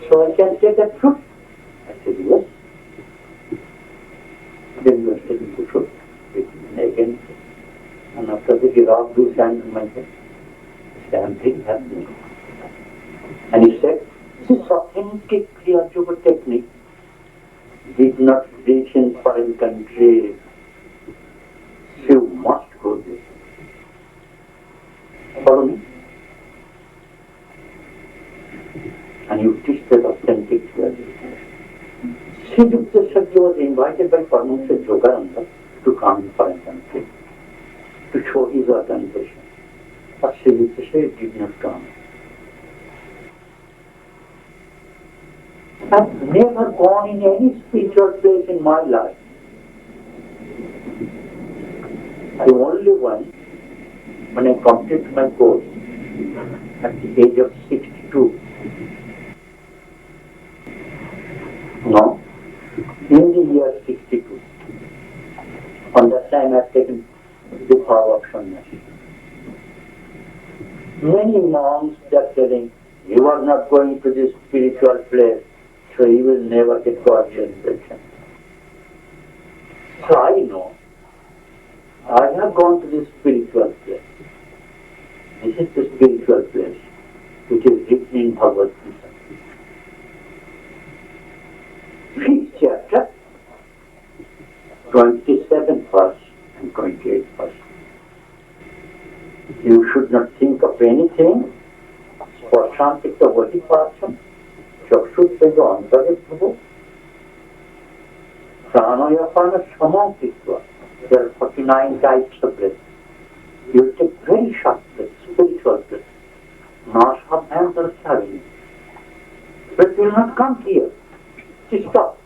Speaker 4: So I can take that fruit." I said, "Yes." Then you are taking the fruit. And again, and after that he rubbed his hand on my head. I said, "I am very happy." And he said, "This authentic Kriya Yoga technique did not reach in foreign countries. You must go there." Follow me? And you teach that authentic Kriya Yoga. Sri Yukta Shakti was invited by Paramahamsa Hariharananda to come in foreign country to show his organization. But Sri Yukta Shakti did not come. I've never gone in any spiritual place in my life. I only went when I completed my course at the age of 62. No, in the year 62. On that time I have taken the power of sannyasi. Many monks are telling, "You are not going to this spiritual place, so you will never get God's realization." So I know, I have gone to this spiritual place. This is the spiritual place which is written in Bhagavad Gita. 5th chapter, 27th verse and 28th verse. You should not think of anything. Prashantikta vadiparcham, chakshutvedo antaritbhu, pranayapana samantikva. There are 49 types of breath. You will take very short breath, spiritual breath. Nasabhyantara savini. Breath will not come here. Just stop.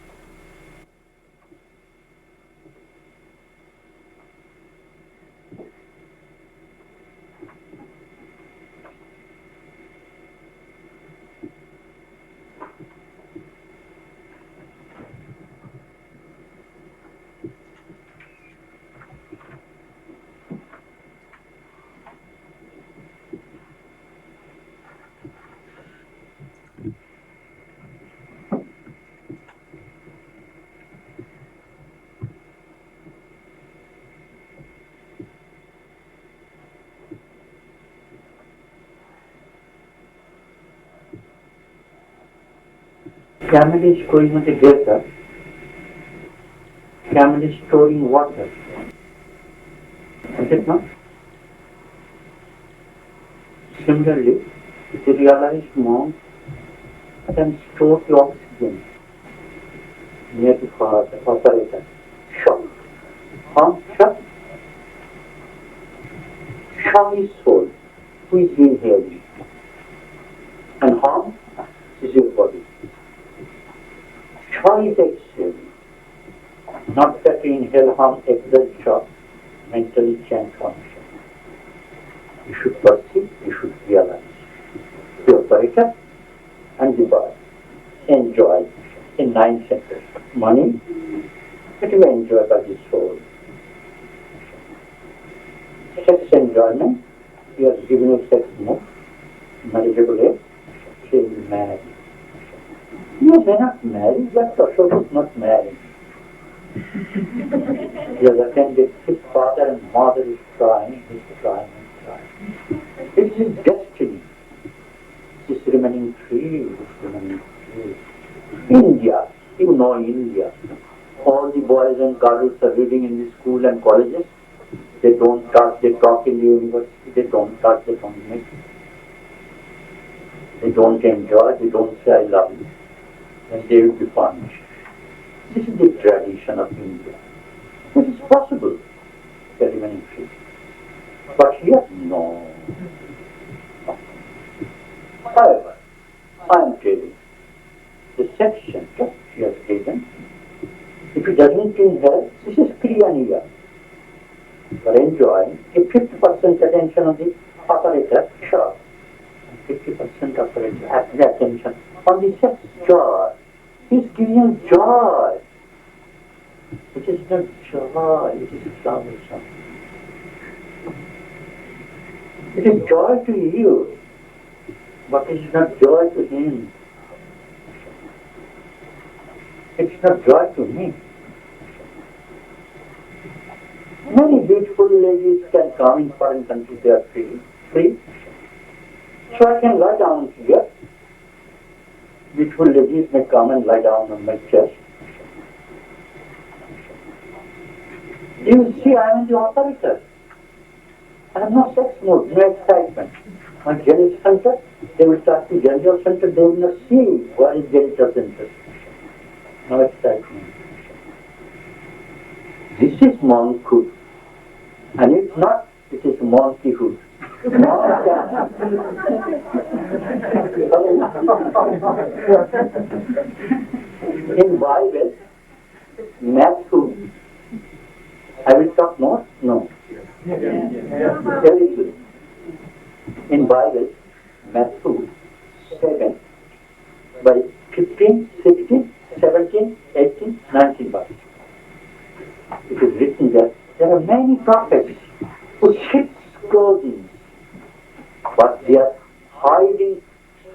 Speaker 4: Camel is going on the desert. Camel is storing water. Is it not? Similarly, the realized monk can store the oxygen near the operator. Shah. Shah. Shah is soul, who is inhaling. And Ham is your body. Shah is exhaling. not that to inhale harm, exert shock, mentally chant function. You should perceive, you should realize. The operator and the body enjoy in 9 centers. Money, it will enjoy by the soul. Sex enjoyment, you are giving a sex move, marriageable age, she will marry. You may not marry, but Ashok is not married. He has attended, his father and mother is trying, he's trying and trying. It's his destiny. He's remaining free, he's remaining free. India, you know India. All the boys and girls are reading in the school and colleges. They don't talk, they talk in the university, they don't talk, they don't make it. They don't enjoy, they don't say I love you. And they will be punished. This is the tradition of India. It is possible, they are remaining free. But here, no. However, I am telling the sex center she has taken, if it doesn't inhale, this is Kriya. You are enjoying, give 50% attention on the operator, sure. And 50% operator attention on the sex joy. He is giving joy. It is not joy, it is troublesome. It is joy to you, but it is not joy to him. It's not joy to me. Many beautiful ladies can come in foreign countries, they are free. So I can lie down here. Beautiful ladies may come and lie down on my chest. You see, I am the operator. I have no sex mode, no excitement. My genital center, they will start the genital center, they will not see what is genital center. No excitement. This is monkhood. And if not, it is monkeyhood. In Bible, Matthew, I will talk more? No. Very good. In Bible, Matthew 7, by 15, 16, 17, 18, 19 verse. It is written that there are many prophets who ship clothing, but they are hiding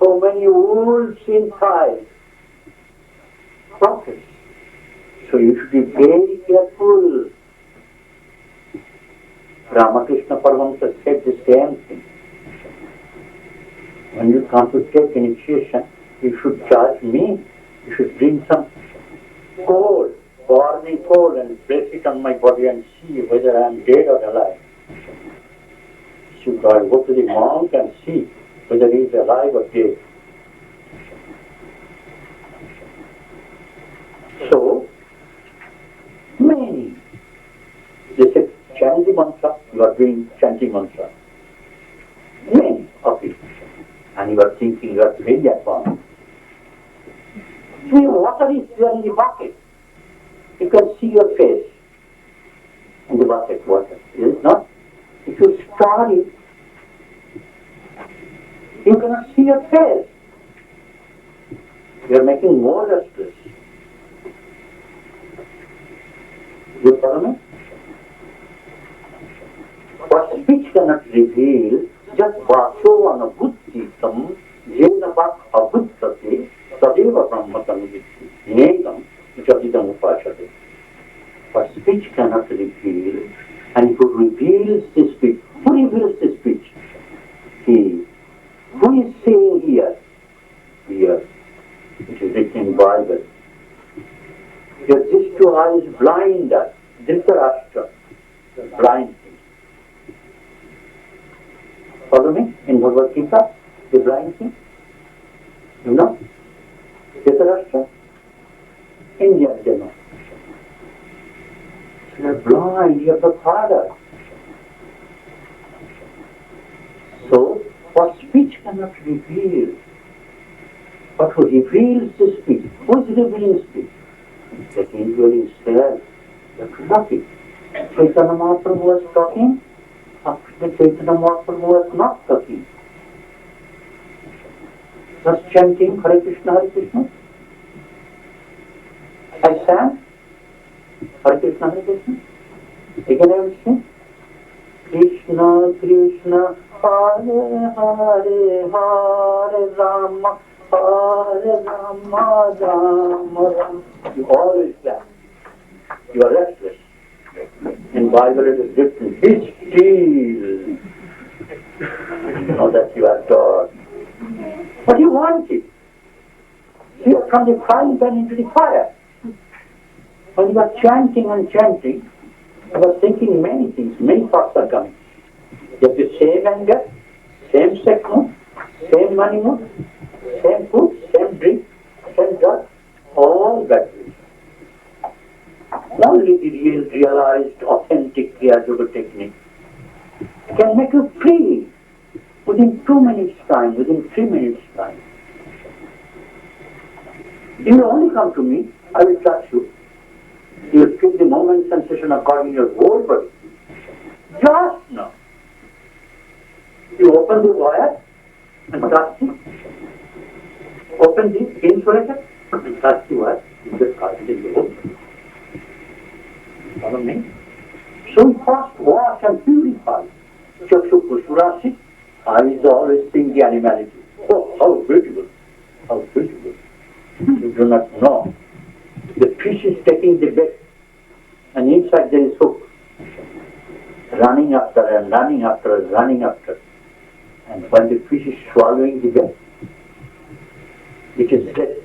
Speaker 4: so many wolves inside. Prophets. So you should be very careful. Ramakrishna Paramahamsa said the same thing. When you come to take initiation, you should charge me. You should bring some coal, burning coal, and place it on my body and see whether I am dead or alive. Should I go to the monk and see whether he is alive or dead? So, many. They say, chant the mantra, you are doing chanting mantra. Many of it. And you are thinking you are very advanced. See, water is there in the bucket. You can see your face in the bucket water. Is it not? If you store it, you cannot see your face. You are making more restless. You follow me? What speech cannot reveal, just vacho anabuddhitam jena bhat abhuddhate tadeva brahmatam vitti negam jadidam upashate. What speech cannot reveal, and who reveals the speech? Who reveals the speech? He. Who is saying here? Here. It is written in Bible. Your these two eyes blind us. Dhritarashtra, the blind thing. Follow me? In Bhagavad Gita, the blind thing. You know? Dhritarashtra? India, they know. You are blind, you are the father. So, what speech cannot reveal? But who reveals the speech? Who is revealing speech? The individual himself. That's lucky. Chaitanya Mahaprabhu was talking, after the Chaitanya Mahaprabhu was not talking. Just chanting Hare Krishna, Hare Krishna. I sang Hare Krishna, Hare Krishna. Again I will sing Krishna, Krishna, Hare Hare, Hare Rama, Hare Rama, Rama Rama. You always clap. You are restless. In Bible it is written, be still. Know that you are God. But you want it. You are from the frying pan into the fire. When you are chanting and chanting, I was thinking many things, many thoughts are coming. You have the same anger, same sex mood, same money mood, same food, same drink, same drug, all that. Only the realized, authentic Kriya Yoga technique can make you free within 2 minutes time, within 3 minutes time. You will only come to me, I will touch you. You will feel the moment sensation according to your whole body. Just now. You open the wire and touch it. Open the insulator and touch the wire. You just touch it in the whole body. Follow me? So we first wash and purify. Chakshu Pushurasi, eyes always seeing the animality. Oh, how beautiful! How beautiful! You do not know. The fish is taking the bait, and inside there is hook. Running after and running after and running after. And when the fish is swallowing the bait, it is dead.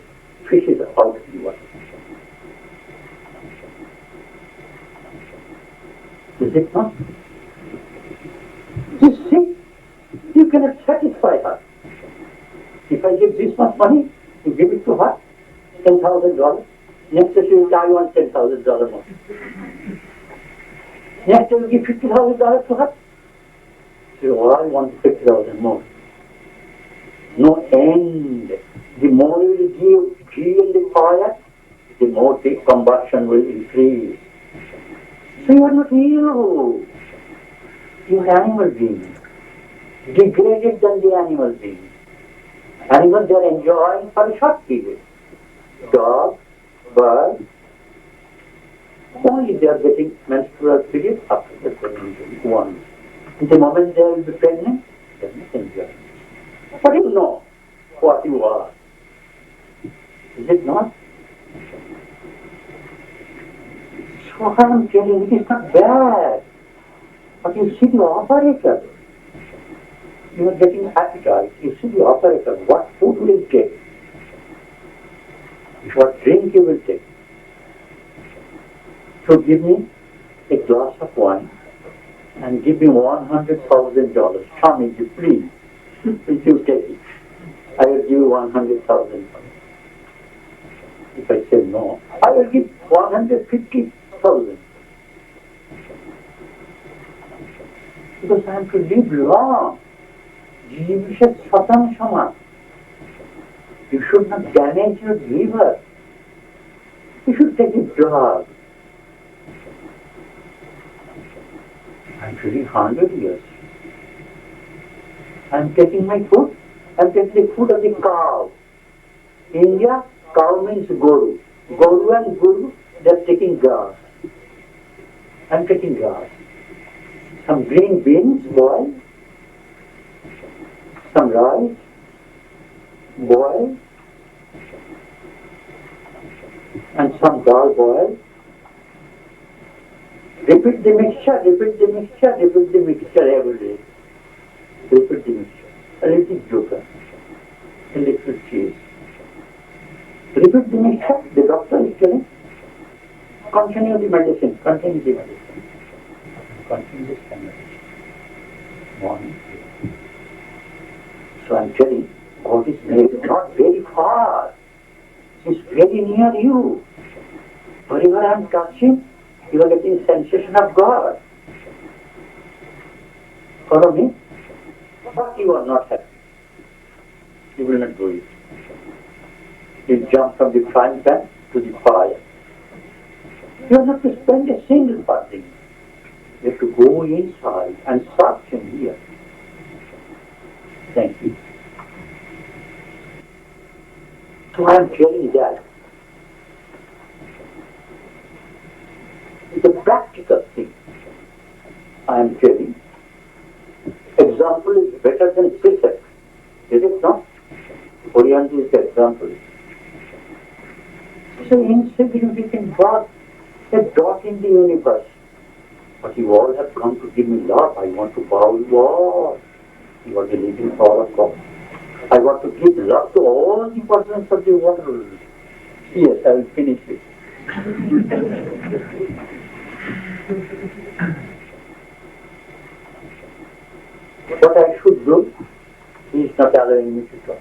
Speaker 4: Fish is out of the water. Is it not? You see, you cannot satisfy her. If I give this much money, you give it to her, $10,000. Next year she will say, I want $10,000 more. Next year you give $50,000 to her. She will say, I want $50,000 more. No end. The more you give ghee in the fire, the more the combustion will increase. So you are not you. You are animal beings. Degraded than the animal beings. Animals they are enjoying for a short period. Dog, bird, only they are getting menstrual period after the pregnancy. One. In the moment they will be pregnant, they are not enjoying. But you know what you are. Is it not? So I am telling you, it is not bad. But you see the operator. You are getting appetite. You see the operator. What food will you take? What drink you will take? So give me a glass of wine and give me $100,000. Swamiji, please. If you take it, I will give you $100,000. If I say no, I will give $150,000. Because I am to live long. You should not damage your liver. You should take a drug. I am living 100 years. I am taking my food. I am taking the food of the cow. In India, cow means Guru. Guru and Guru, they are taking grass. I am taking grass. Some green beans boiled. Some rice boiled. And some dal boiled. Repeat the mixture, repeat the mixture, repeat the mixture every day. Repeat the mixture. A little sugar, a little cheese. Repeat the mixture, the doctor is telling. Continue the medicine, continue the medicine. Continue this medicine. Morning. So I am telling, God is not very far. He is very near you. Wherever I am touching, you are getting sensation of God. Follow me? But you are not happy. You will not do it. You jump from the frying pan to the fire. You have not to spend a single farthing. You have to go inside and search in here. Thank you. So I am telling that it's a practical thing. I am telling. Example is better than precept. Is it not? Oriental is the example. It's an insignificant dot, a dot in the universe. But you all have come to give me love. I want to bow you all. You are the living power of God. I want to give love to all the persons of the world. Yes, I will finish it. What I should do, he is not allowing me to talk.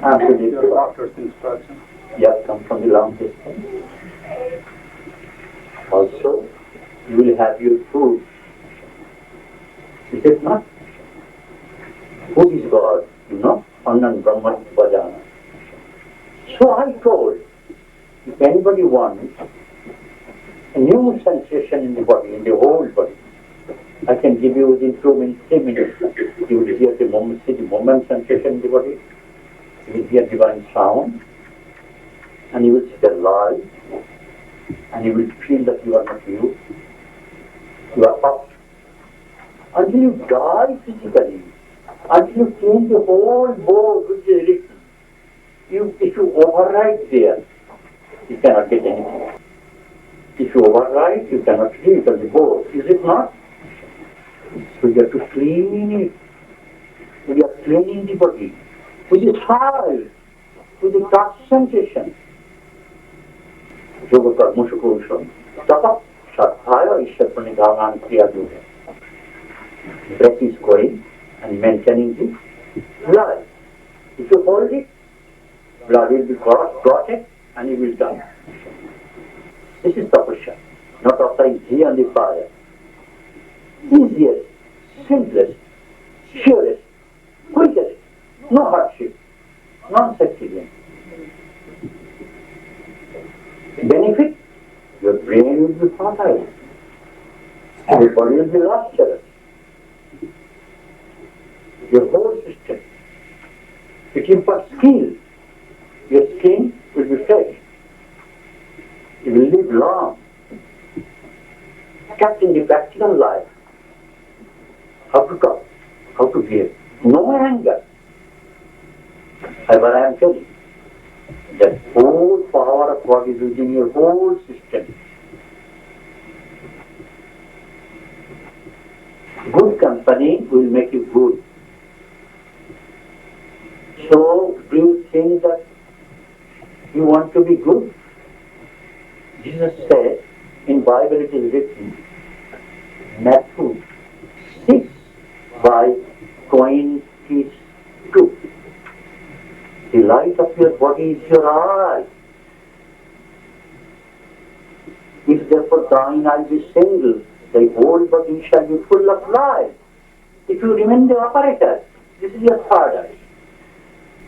Speaker 4: I am to leave
Speaker 1: Your doctor's instruction.
Speaker 4: You have come from the long distance. Also, you will have your food. Is it not? Food is God, you know? Annan Brahman Bhajana. So I told, if anybody wants a new sensation in the body, in the whole body, I can give you within 2 minutes, 3 minutes. You will hear the moment, see the moment sensation in the body. You will hear divine sound. And you will see the light. And you will feel that you are not you. You are up. Until you die physically, until you change the whole board which is written, if you override there, you cannot get anything. If you override, you cannot read on the board. Is it not? So you have to clean it. We are cleaning the body with the soil, with the touch sensation. Yoga Karma Shukurushan. Tapa Sathaya Ishar Pranidhanan Kriya Yoga. Breath is going and maintaining the blood. If you hold it, blood will be got it and it will die. This is tapasya, not applying ghee on the fire. Easiest, simplest, surest, quickest, no hardship, non-sectarian. Benefit, your brain will be fertile, your body will be lustrous, your whole system. It imparts skill, your skin will be fresh, you will live long. Kept in the practical life, how to talk, how to behave, no anger. However, I am telling you, that whole power of God is within your whole system. Good company will make you good. So, do you think that you want to be good? Jesus said, in Bible it is written, Matthew 6:22. The light of your body is your eye. If therefore thine eye be single, thy whole body shall be full of light. If you remain the apparatus, this is your third eye.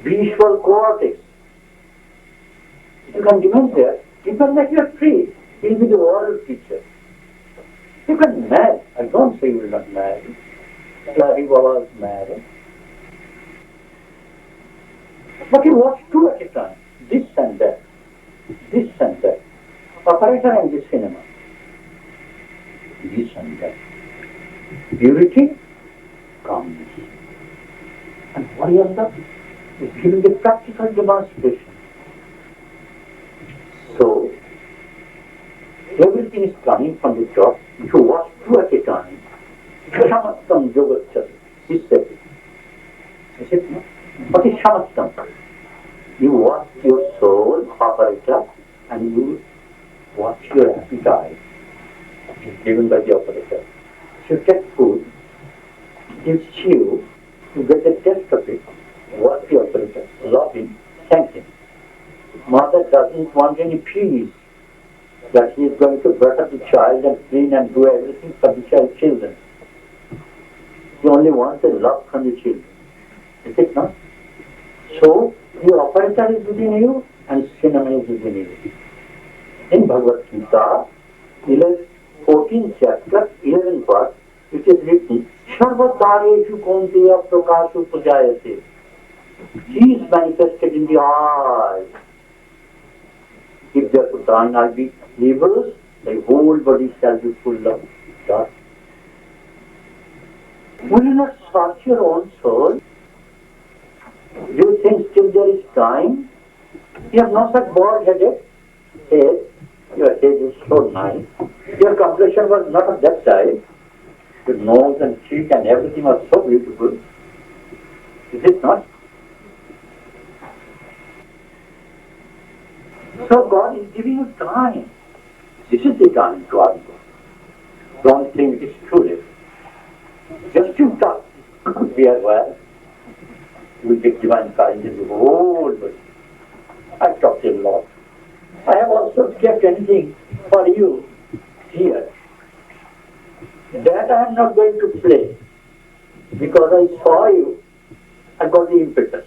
Speaker 4: Visual cortex. If you can remain there, you can make you free. You'll be the world teacher. You can marry. I don't say you will not marry. Hari Baba is married. But you watch two at a time. This and that. This and that. Operator and the cinema. This and that. Purity, calmness. And Variyanda is giving a practical demonstration. So, everything is coming from the top. If you watch two at a time, Shamastam Yoga is said. Is it not? What is Shamastam? You watch your soul, operator, and you watch your appetite. It is given by the operator. So you get food, gives you get the taste of it. Watch the operator, love him, thank him. Mother doesn't want any peace, that he is going to bring up the child and clean and do everything for the child's children. He only wants the love from the children. Is it not? So, your operator is within you and cinema is within you. In Bhagavad Gita, 14th chapter, 11th verse, it is written, Sarvadareshu Kaunteya Prakashu Pujayate. He is manifested in the eyes. If therefore thine eye be evil, thy whole body shall be full of dust. Will you not search your own soul? Do you think still there is time? You have not such bald-headed head. Your head is so nice. Your complexion was not of that type. Your nose and cheek and everything was so beautiful. Is it not? So God is giving you time. This is the time to ask God. Don't think it is too late. Just you talk. Be aware. You will get divine kindness in the whole body. I talked a lot. I have also kept anything for you here. That I am not going to play. Because I saw you, I got the impetus.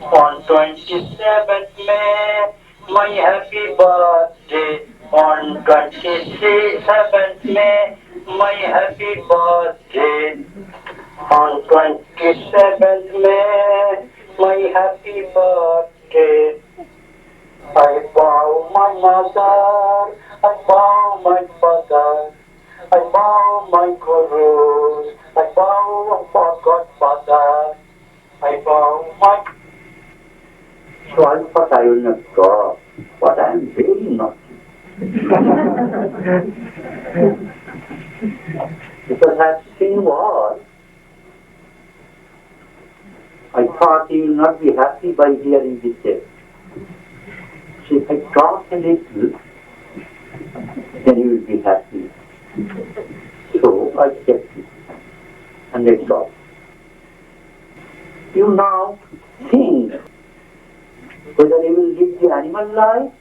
Speaker 4: On 27th May, my happy birthday. On 27th May, my happy birthday. On 27th May, my happy birthday. I bow my mother, I bow my father, I bow my gurus, I bow my godfather, I bow my... So I thought I will not go, but I am very naughty. Because I have seen war. I thought you will not be happy by hearing this tale. So if I talk a little, then you will be happy. So I kept it. And that's all. You now think whether you will live the animal life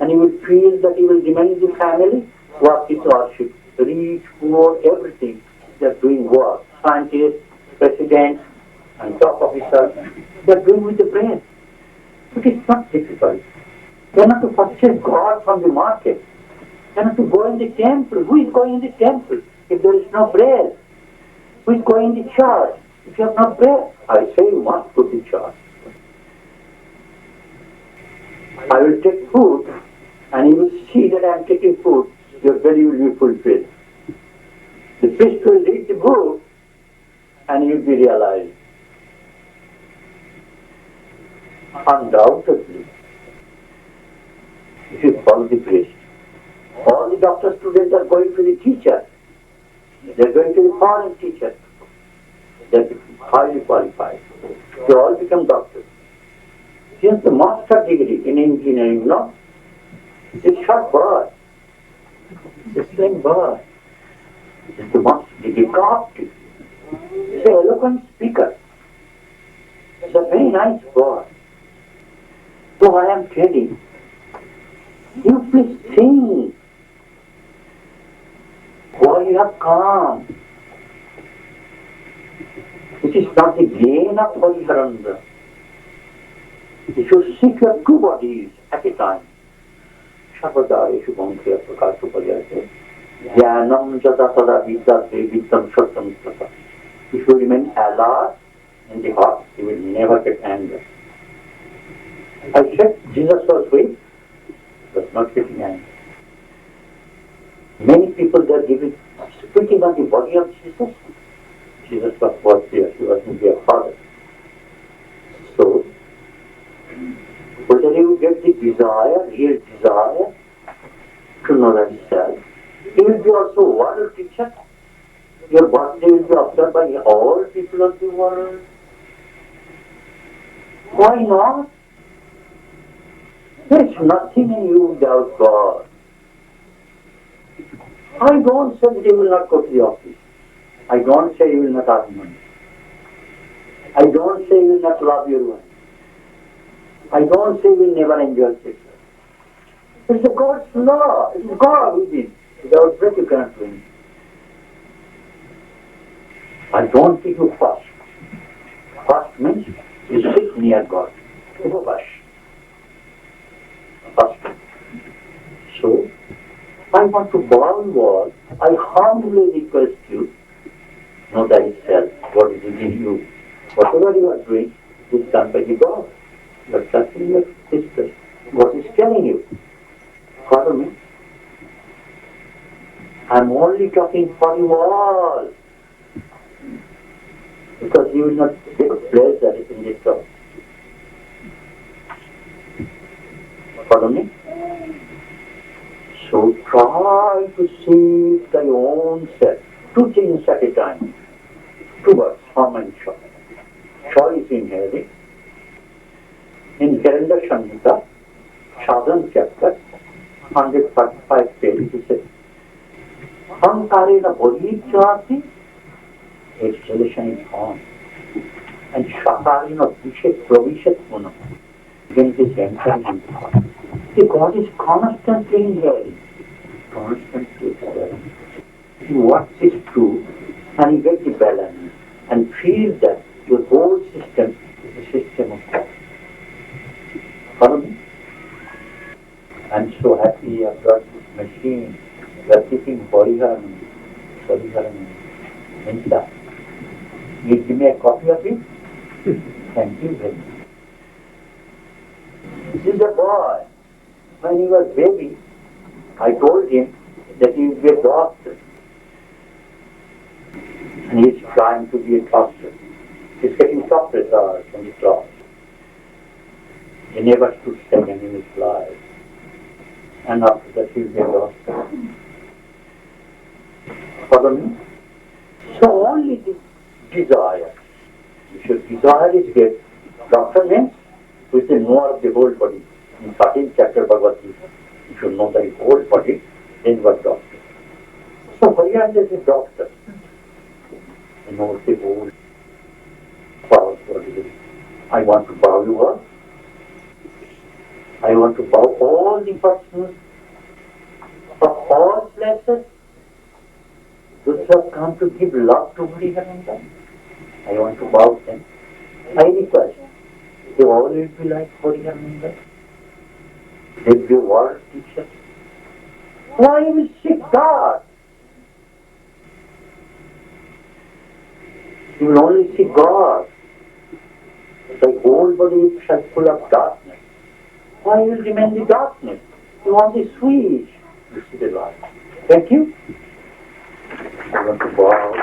Speaker 4: and you will feel that you will remain in the family, work is worship, rich, poor, everything. They are doing work. Scientists, presidents, and top officers, they are doing with the brain. It is not difficult. They are not to purchase God from the market. They are not to go in the temple. Who is going in the temple if there is no bread? Who is going in the church if you have no bread? I say you must go to church. I will take food and you will see that I am taking food. Your belly will be fulfilled. The priest will read the book and you will be realized. Undoubtedly, if you follow the priest, all the doctor students are going to the teacher. They are going to the foreign teacher. They are highly qualified. They all become doctors. He has the master degree in engineering, no? It's short bird. It's slim bird. It's the master degree, God degree. It's an eloquent speaker. It's a very nice bird. So I am telling you, please think why you have come. It is not the gain of Hariharananda. You should seek your two bodies at a time. Sarvadareshu Kaunteya Prakashu Pujayate. Jnanam jata tada vidyate vidyam shatam tata. If you remain alert in the heart, you will never get anger. I said Jesus was weak, was not getting angry. Many people they are spitting on the body of Jesus. Jesus was there, he wasn't their father. So, whether you get the desire, real desire, to know thyself, he will be also a world teacher. Your birthday will be observed by all people of the world. Why not? There is nothing in you without God. I don't say that you will not go to the office. I don't say you will not earn money. I don't say you will not love your wife. I don't say you will never enjoy sex. It's a God's law. It is God within. Without breath you cannot do anything. I don't think you fast. Fast means you sit near God. Upabash. Fasting. So, I want to bow you all. I humbly request you, know thyself, what is within you. Whatever you are doing is done by the God. But touching your sister, what is telling you? Follow me. I am only talking for you all. Because you will not get pleasure in this talk. Follow me? So try to see thy own self. Two things at a time. Two words, form and choice. Choice in hearing. In Calendar Shamhita, Sadhan chapter, 145 page, he says, Hankarena bodhijati, exhalation is on. And Shakarena vishet pravishet munam. Then this enters into heart. See, God is constantly inhaling, constantly exhaling. See what is true, and you get the balance, and feel that your whole system is a system of God. Follow me? I'm so happy I've got this machine. We are keeping Hariharananda inside. You give me a copy of it? Thank you very much. This is a boy. When he was baby, I told him that he will be a doctor. And he is trying to be a doctor. He's getting top results in the class. He never stood second in his life. And after that he will be a doctor. Follow me? So only the desire. You should desire is get. Doctor means who is the knower of the whole body. In 13th chapter Bhagavad Gita, you should know the whole body, then what doctor. So Hariharananda is a doctor. He knows the whole power body. I want to bow you all. I want to bow all the persons of all places. Those who have come to give love to Hariharananda. I want to bow them. I request, they all will be like Hariharananda. They will be world teachers. Why will seek God? You will only see God. The whole body is full of darkness. Why will remain the darkness? You want the switch. You see the light. Thank you. I want to bow.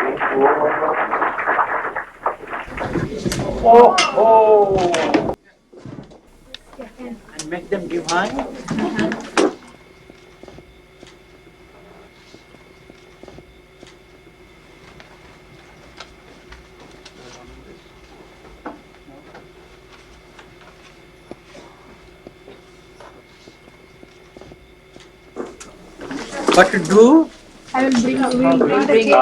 Speaker 4: Oh. And make them divine. What to do?
Speaker 2: I will bring it.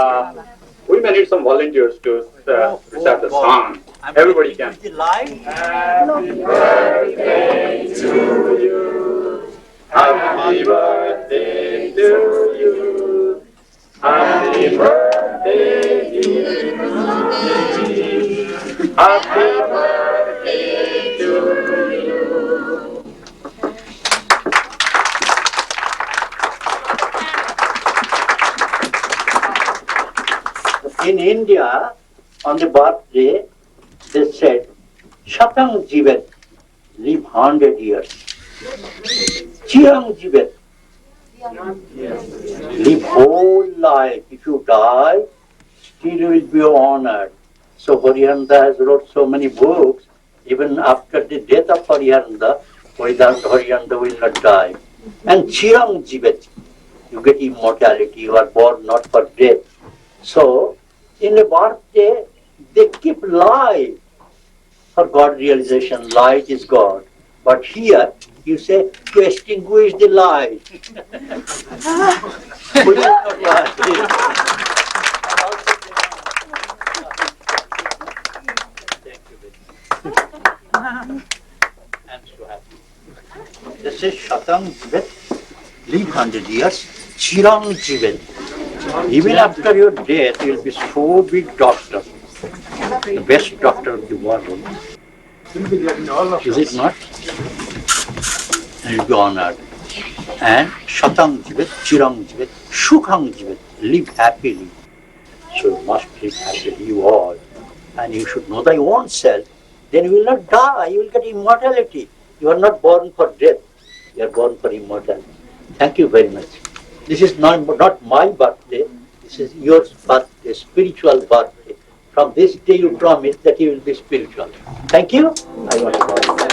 Speaker 1: We may need some volunteers to recite the song. Everybody can.
Speaker 4: The light.
Speaker 1: Happy birthday to you. Happy birthday to you. Happy birthday to you. Happy birthday to you.
Speaker 4: In India, on the birthday, they said, Shatang Jivet, live 100 years. Chirang Jivet, live whole life. If you die, still you will be honored. So Hariharananda has wrote so many books, even after the death of Hariharananda, Hariharananda will not die. And Chirang Jivet, you get immortality, you are born not for death. So, in a birthday, they keep life for God realization. Light is God. But here, you say, to extinguish the light. Which is not light. Thank you very much. I'm so happy. This is Shatang Jivet, live 100 years, Chirang Jivet. Even after your death, you will be so big doctor, the best doctor of the world.
Speaker 5: will be there in all of
Speaker 4: Is
Speaker 5: us.
Speaker 4: it not? And will be honored. And Shatang Jivet, Chirang Jivet, Shukhang Jivet, live happily. So you must live happily, you all. And you should know thy own self. Then you will not die, you will get immortality. You are not born for death, you are born for immortality. Thank you very much. This is not my birthday, this is your birthday, spiritual birthday. From this day you promise that you will be spiritual. Thank you. I want to